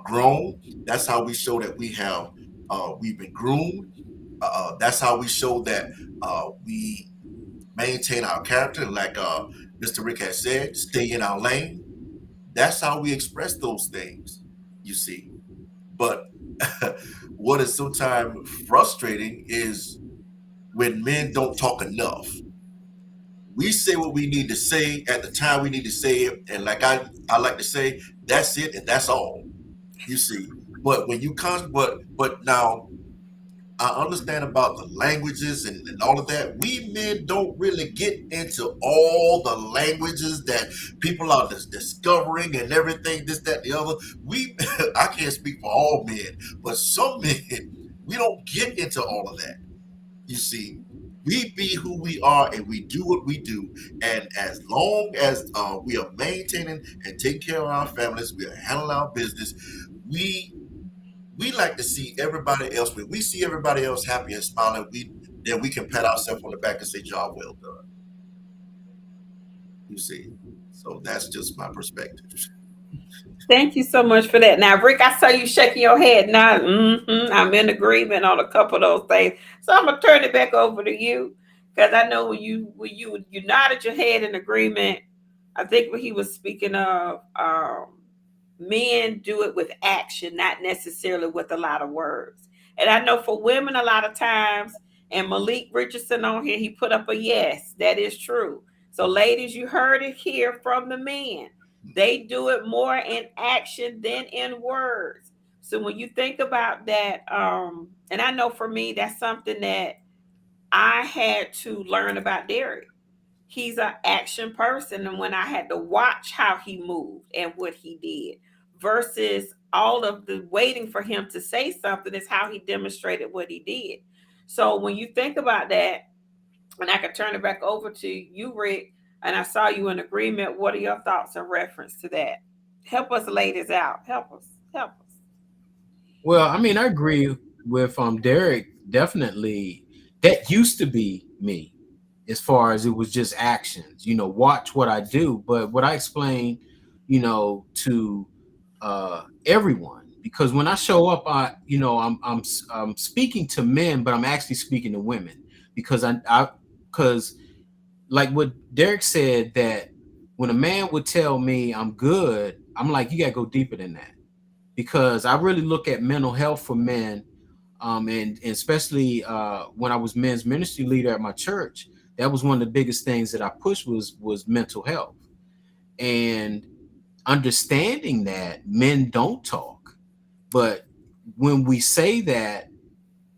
grown. That's how we show that we've been groomed. That's how we show that we maintain our character, like Mr. Rick has said, stay in our lane. That's how we express those things, you see. But what is sometimes frustrating is when men don't talk enough. We say what we need to say at the time we need to say it, and like I like to say, that's it and that's all. You see. But when you come, but now I understand about the languages and all of that. We men don't really get into all the languages that people are discovering and everything, this, that, the other. We, I can't speak for all men, but some men, we don't get into all of that. You see, we be who we are and we do what we do. And as long as we are maintaining and taking care of our families, we are handling our business, we we like to see everybody else. When we see everybody else happy and smiling, then we can pat ourselves on the back and say, "Job well done." You see, so that's just my perspective. Thank you so much for that. Now, Rick, I saw you shaking your head. Now, I'm in agreement on a couple of those things. So I'm gonna turn it back over to you because I know when you nodded your head in agreement. I think what he was speaking of, men do it with action, not necessarily with a lot of words. And I know for women, a lot of times, and Malik Richardson on here, he put up a yes. That is true. So, ladies, you heard it here from the men. They do it more in action than in words. So when you think about that, and I know for me, that's something that I had to learn about Derek. He's an action person, and when I had to watch how he moved and what he did versus all of the waiting for him to say something is how he demonstrated what he did. So when you think about that, and I could turn it back over to you, Rick, and I saw you in agreement. What are your thoughts in reference to that? Help us lay this out. Help us. Help us. Well, I mean, I agree with Derek. Definitely, that used to be me, as far as it was just actions. Watch what I do, but what I explain, to everyone, because when I show up, I'm speaking to men, but I'm actually speaking to women, because because like what Derek said, that when a man would tell me I'm good, I'm like, you gotta go deeper than that, because I really look at mental health for men, and especially when I was men's ministry leader at my church, that was one of the biggest things that I pushed was mental health, and understanding that men don't talk. But when we say that,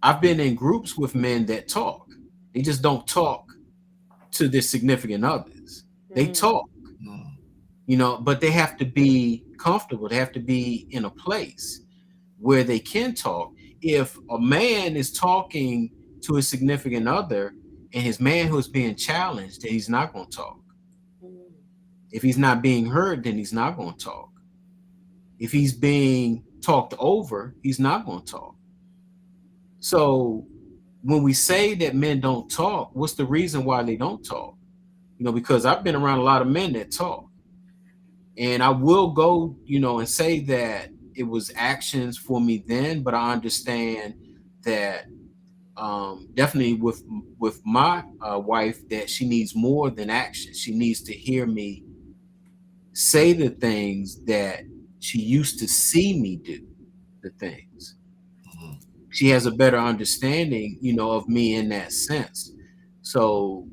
I've been in groups with men that talk. They just don't talk to their significant others. They Mm. talk, but they have to be comfortable. They have to be in a place where they can talk. If a man is talking to his significant other and his man who's being challenged, then he's not going to talk. Mm. If he's not being heard, then he's not going to talk. If he's being talked over, he's not going to talk. So when we say that men don't talk, what's the reason why they don't talk? Because I've been around a lot of men that talk. And I will go, and say that it was actions for me then, but I understand that definitely with my wife, that she needs more than action. She needs to hear me say the things that she used to see me do, the things. Mhm. She has a better understanding, of me in that sense. So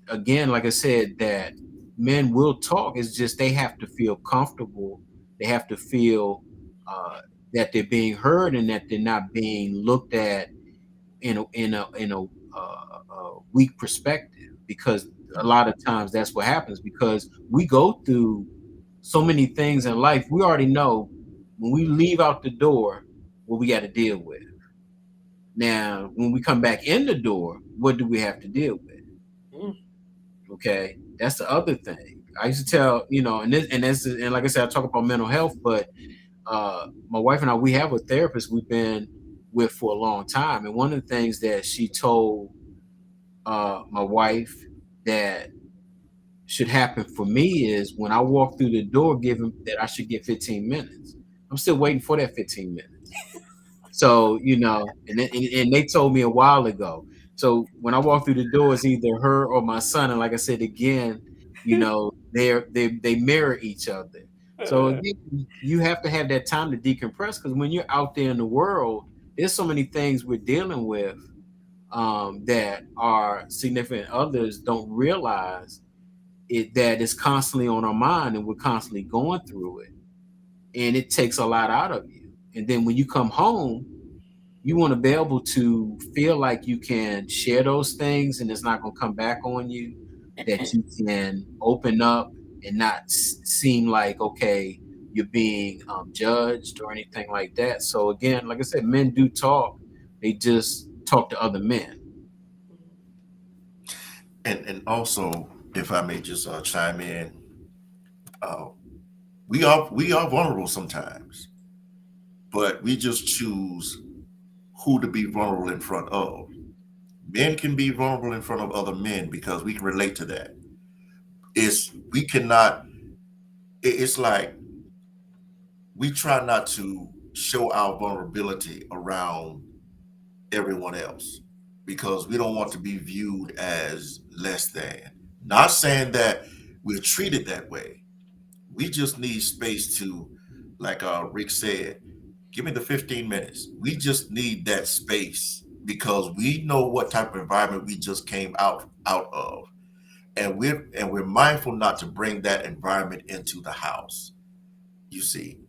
again, like I said, that men will talk. It's just they have to feel comfortable. They have to feel uh, that they're being heard and that they're not being looked at in a weak perspective. Because a lot of times that's what happens. Because we go through so many things in life. We already know when we leave out the door what we got to deal with. Now, when we come back in the door, what do we have to deal with? Mm. Okay, that's the other thing. I used to tell, and like I said, I talk about mental health, but my wife and I, we have a therapist we've been with for a long time, and one of the things that she told my wife that should happen for me is when I walk through the door, given that I should get 15 minutes. I'm still waiting for that 15 minutes. So, and they told me a while ago. So when I walk through the door, it's either her or my son. And like I said again, they mirror each other. So Uh, again, you have to have that time to decompress, because when you're out there in the world, there's so many things we're dealing with, that our significant others don't realize it, that it's constantly on our mind and we're constantly going through it. And it takes a lot out of you. And then when you come home, you want to be able to feel like you can share those things and it's not going to come back on you, that you can open up and not seem like, okay, you're being judged or anything like that. So again, like I said, men do talk. They just talk to other men. And also, if I may just chime in, uh, we are vulnerable sometimes, but we just choose who to be vulnerable in front of. Men can be vulnerable in front of other men because we can relate to that. It's we cannot. It's like we try not to show our vulnerability around everyone else because we don't want to be viewed as less than. Not saying that we're treated that way. We just need space to, like Rick said, give me the 15 minutes. We just need that space because we know what type of environment we just came out of. And we're mindful not to bring that environment into the house, you see.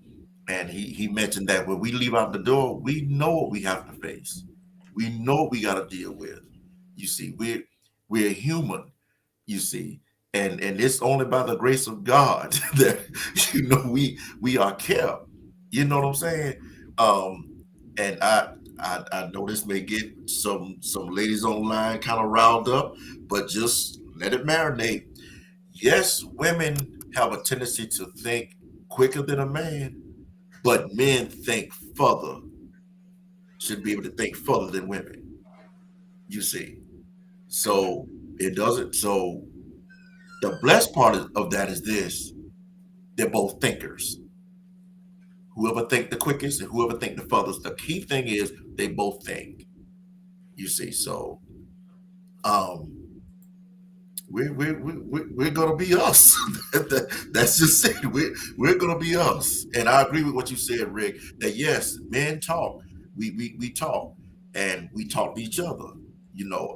And he mentioned that when we leave out the door, we know what we have to face. We know what we got to deal with. You see, we're human. You see, and it's only by the grace of God that we are kept. You know what I'm saying? Um, and I know this may get some ladies online kind of riled up, but just let it marinate. Yes, women have a tendency to think quicker than a man, but men think further. should be able to think further than women. You see, so it doesn't. So the blessed part of that is this: they're both thinkers. Whoever think the quickest and whoever think the furthest. The key thing is they both think. You see, so um, we're gonna be us. That's just it. We're gonna be us. And I agree with what you said, Rick. That yes, men talk. We talk, and we talk to each other. You know,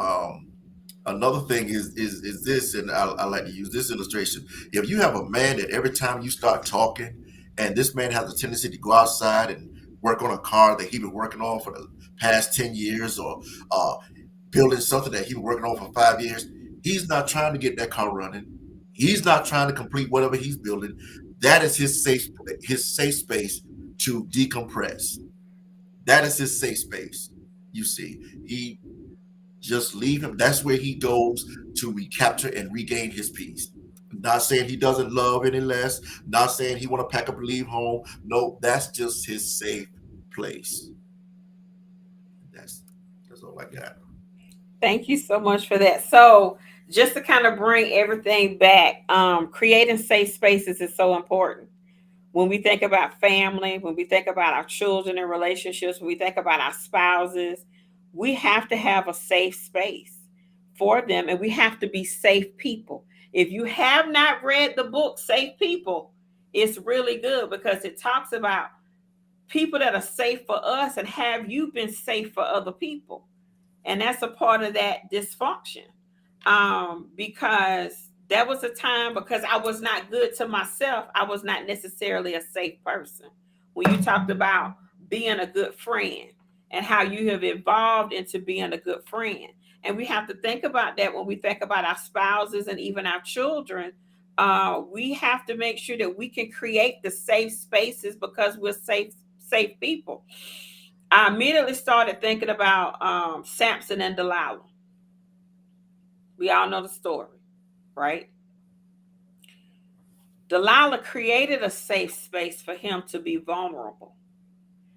another thing is this, and I like to use this illustration. If you have a man that every time you start talking, and this man has a tendency to go outside and work on a car that he been working on for the past 10 years, or uh, building something that he was working on for 5 years. He's not trying to get that car running. He's not trying to complete whatever he's building. That is his safe space to decompress. That is his safe space. You see, he just leave him. That's where he goes to recapture and regain his peace. Not saying he doesn't love any less. Not saying he want to pack up and leave home. No, that's just his safe place. That's that's all I got. Thank you so much for that. So, just to kind of bring everything back, creating safe spaces is so important. When we think about family, when we think about our children and relationships, when we think about our spouses, we have to have a safe space for them, and we have to be safe people. If you have not read the book Safe People, it's really good because it talks about people that are safe for us and have you been safe for other people, and that's a part of that dysfunction. Because there was a time, because I was not good to myself, I was not necessarily a safe person. When you talked about being a good friend and how you have evolved into being a good friend, and we have to think about that when we think about our spouses and even our children. We have to make sure that we can create the safe spaces because we're safe people. I immediately started thinking about Samson and Delilah. We all know the story, right? Delilah created a safe space for him to be vulnerable,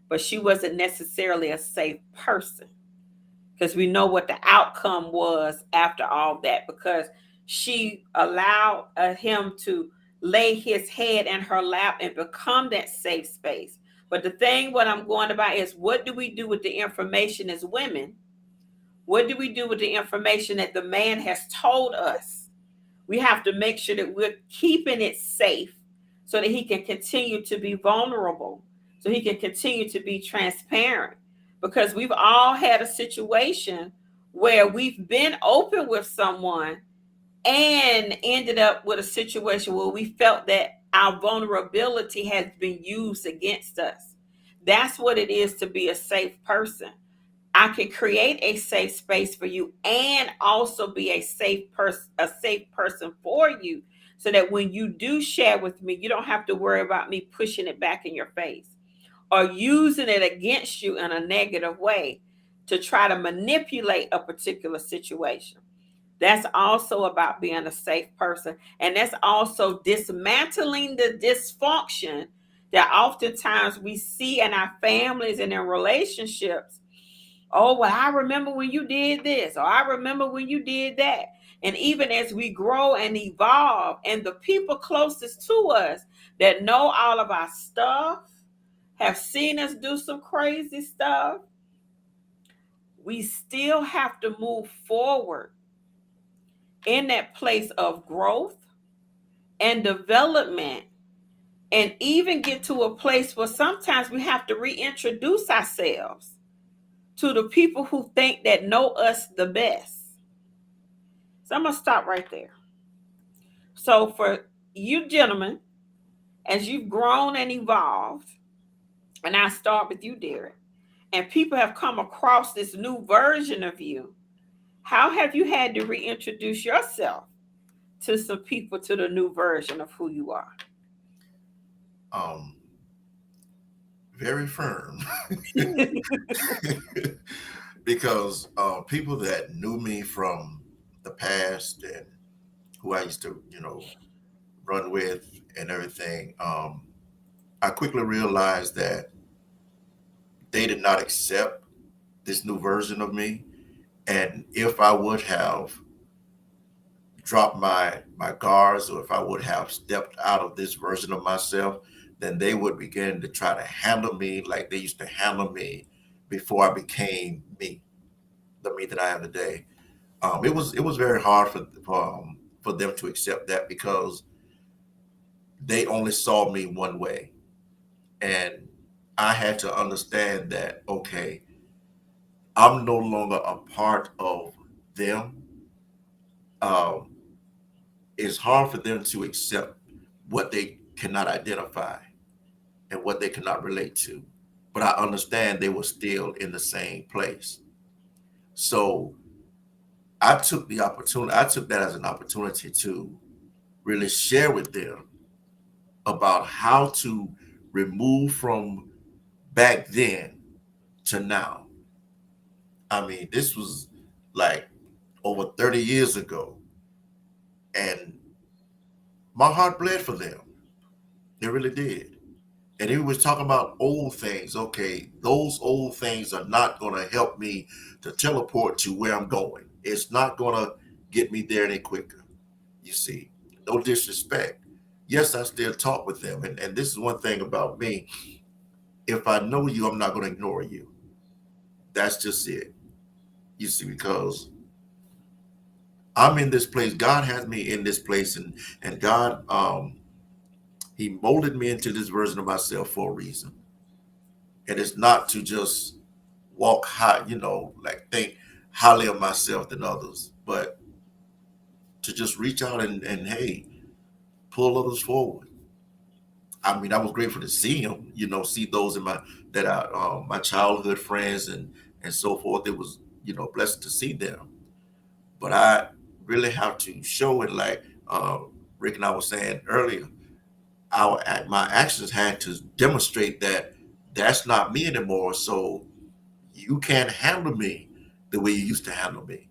but she wasn't necessarily a safe person because we know what the outcome was after all that, because she allowed him to lay his head in her lap and become that safe space. But the thing, what I'm going about is, what do we do with the information as women? What do we do with the information that the man has told us? We have to make sure that we're keeping it safe so that he can continue to be vulnerable, so he can continue to be transparent. Because we've all had a situation where we've been open with someone and ended up with a situation where we felt that our vulnerability has been used against us. That's what it is to be a safe person. I can create a safe space for you and also be a safe person for you, so that when you do share with me, you don't have to worry about me pushing it back in your face or using it against you in a negative way to try to manipulate a particular situation. That's also about being a safe person. And that's also dismantling the dysfunction that oftentimes we see in our families and in relationships. Oh, well, I remember when you did this, or I remember when you did that. And even as we grow and evolve, and the people closest to us that know all of our stuff have seen us do some crazy stuff, we still have to move forward in that place of growth and development, and even get to a place where sometimes we have to reintroduce ourselves to the people who think that know us the best. So I'm going to stop right there. So for you gentlemen, as you've grown and evolved, and I start with you, Derek, and people have come across this new version of you, how have you had to reintroduce yourself to some people to the new version of who you are? Um, very firm. Because people that knew me from the past and who I used to, run with and everything, I quickly realized that they did not accept this new version of me. And if I would have dropped my guards, or if I would have stepped out of this version of myself, then they would begin to try to handle me like they used to handle me before I became me, the me that I am today. It was very hard for them to accept that, because they only saw me one way, and I had to understand that, okay, I'm no longer a part of them. Um, it's hard for them to accept what they cannot identify and what they cannot relate to. But I understand they were still in the same place. So I took that as an opportunity to really share with them about how to remove from back then to now. I mean, this was like over 30 years ago, and my heart bled for them. It really did. And he was talking about old things. Okay, those old things are not going to help me to teleport to where I'm going. It's not going to get me there any quicker. You see, no disrespect. Yes, I still talk with them. And this is one thing about me. If I know you, I'm not going to ignore you. That's just it. You see, because I'm in this place. God has me in this place, and God, He molded me into this version of myself for a reason. And it's not to just walk high, like think highly of myself than others, but to just reach out and hey, pull others forward. I mean, I was grateful to see them, see those in my childhood friends and so forth. It was, blessed to see them. But I really have to show it, like Rick and I was saying earlier. My actions had to demonstrate that that's not me anymore. So you can't handle me the way you used to handle me.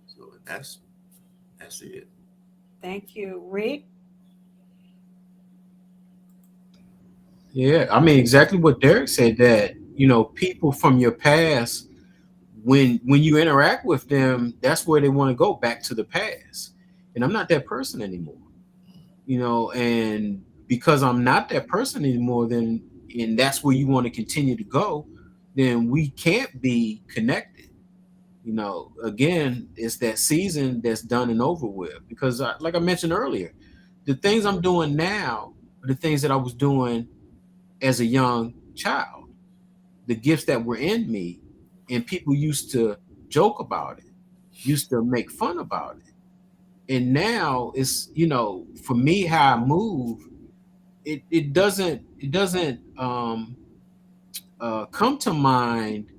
So that's it. Thank you, Rick. Yeah, I mean exactly what Derek said, that people from your past, when you interact with them, that's where they want to go, back to the past. And I'm not that person anymore. And because I'm not that person anymore, then and that's where you want to continue to go, then we can't be connected. Again, it's that season that's done and over with, because like I mentioned earlier, the things I'm doing now are the things that I was doing as a young child, the gifts that were in me, and people used to joke about it, used to make fun about it. And now it's, for me, how I move, it doesn't come to mind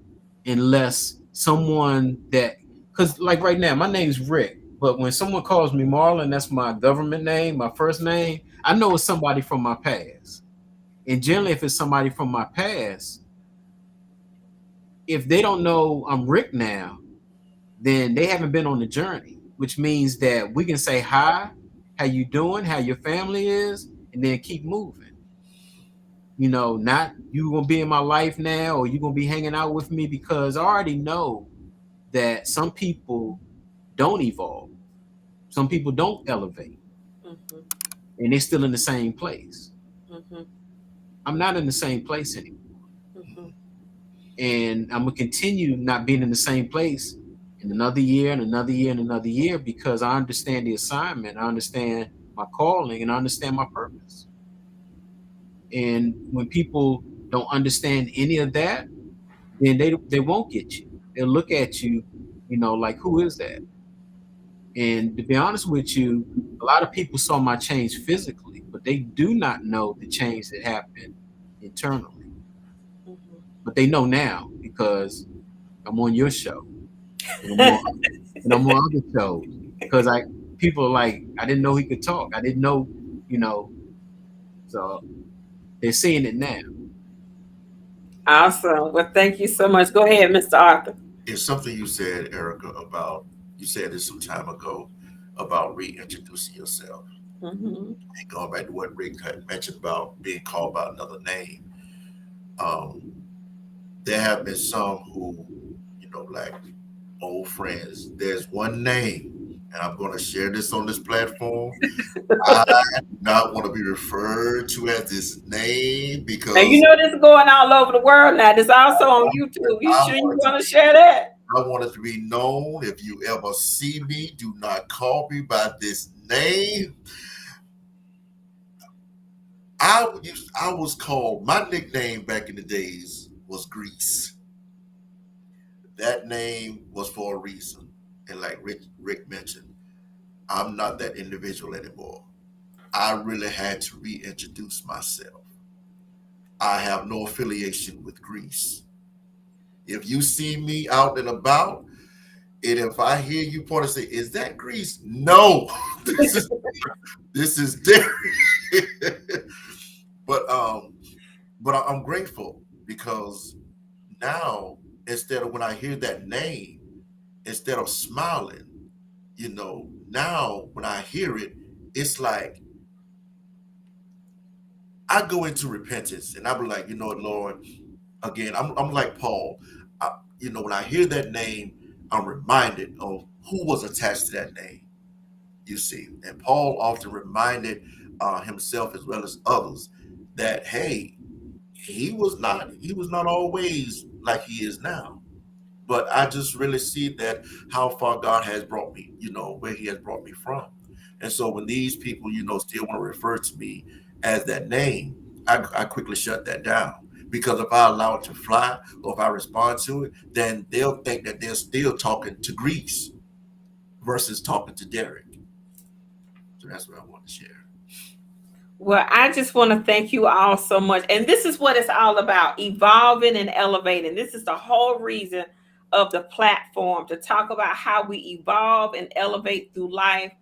unless someone that, because like right now my name's Rick, but when someone calls me Marlon, that's my government name, my first name, I know it's somebody from my past. And generally, if it's somebody from my past, if they don't know I'm Rick now, then they haven't been on the journey, which means that we can say hi, how you doing, how your family is, and then keep moving. Not you gonna be in my life now, or you gonna be hanging out with me, because I already know that some people don't evolve, some people don't elevate, Mm-hmm, and they're still in the same place. mm-hmm, I'm not in the same place anymore, mm-hmm, and I'm gonna continue not being in the same place in another year and another year and another year, because I understand the assignment, I understand my calling, and I understand my purpose. And when people don't understand any of that, then they won't get you. They'll look at you, like, who is that? And to be honest with you, a lot of people saw my change physically, but they do not know the change that happened internally. mm-hmm. But they know now, because I'm on your show, and I'm on other shows, because people are like, I didn't know he could talk. I didn't know, you know. So they're seeing it now. Awesome. Well, thank you so much. Go ahead, Mr. Arthur. It's something you said, Erica, about you said this some time ago about reintroducing yourself, Mm-hmm, and going back to what Rick had mentioned about being called by another name. Um, there have been some who like old friends. There's one name, and I'm going to share this on this platform. I do not want to be referred to as this name Now you because know this is going all over the world now. This also on YouTube. You I sure you want it to want to be share that? I want it to be known. If you ever see me, do not call me by this name. I was called, my nickname back in the days was Grease. That name was for a reason. And like Rick mentioned, I'm not that individual anymore. I really had to reintroduce myself. I have no affiliation with Greece. If you see me out and about, and if I hear you point and say, "Is that Greece?" No, this is Derek. but I'm grateful because now, instead of when I hear that name, instead of smiling, now when I hear it, it's like I go into repentance and I be like, Lord, again, I'm like Paul. When I hear that name, I'm reminded of who was attached to that name. You see, and Paul often reminded himself as well as others that hey, he was not always like he is now. But I just really see that how far God has brought me, where He has brought me from. And so when these people, still want to refer to me as that name, I quickly shut that down. Because if I allow it to fly or if I respond to it, then they'll think that they're still talking to Greece versus talking to Derek. So that's what I want to share. Well, I just want to thank you all so much. And this is what it's all about, evolving and elevating. This is the whole reason of the platform, to talk about how we evolve and elevate through life,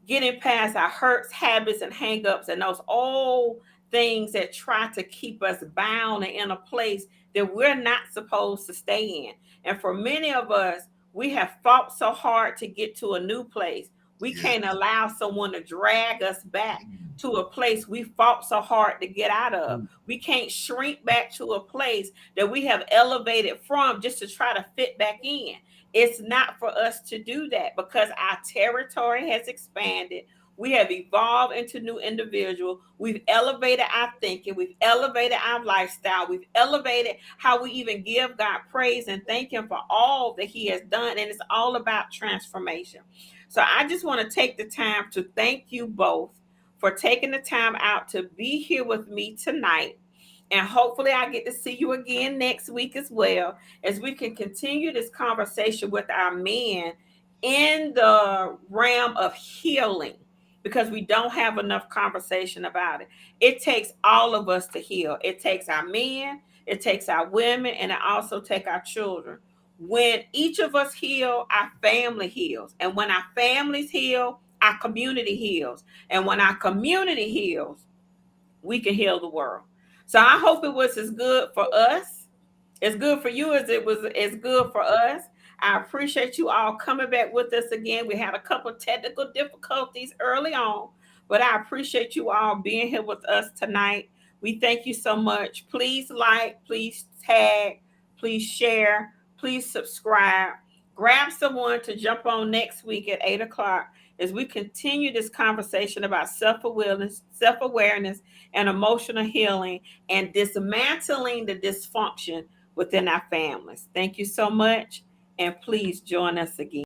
getting past our hurts, habits, and hangups, and those old things that try to keep us bound and in a place that we're not supposed to stay in. And for many of us, we have fought so hard to get to a new place. We Yeah. can't allow someone to drag us back to a place we fought so hard to get out of. We can't shrink back to a place that we have elevated from just to try to fit back in. It's not for us to do that because our territory has expanded. We have evolved into new individuals. We've elevated our thinking. We've elevated our lifestyle. We've elevated how we even give God praise and thank Him for all that He has done. And it's all about transformation. So I just want to take the time to thank you both for taking the time out to be here with me tonight. And hopefully, I get to see you again next week as well, as we can continue this conversation with our men in the realm of healing, because we don't have enough conversation about it. It takes all of us to heal. It takes our men, it takes our women, and it also takes our children. When each of us heal, our family heals. And when our families heal, our community heals. And when our community heals, we can heal the world. So I hope it was as good for us, as good for you as it was as good for us. I appreciate you all coming back with us again. We had a couple of technical difficulties early on, but I appreciate you all being here with us tonight. We thank you so much. Please like, please tag, please share, please subscribe. Grab someone to jump on next week at 8 o'clock as we continue this conversation about self-awareness, and emotional healing, and dismantling the dysfunction within our families. Thank you so much, and please join us again.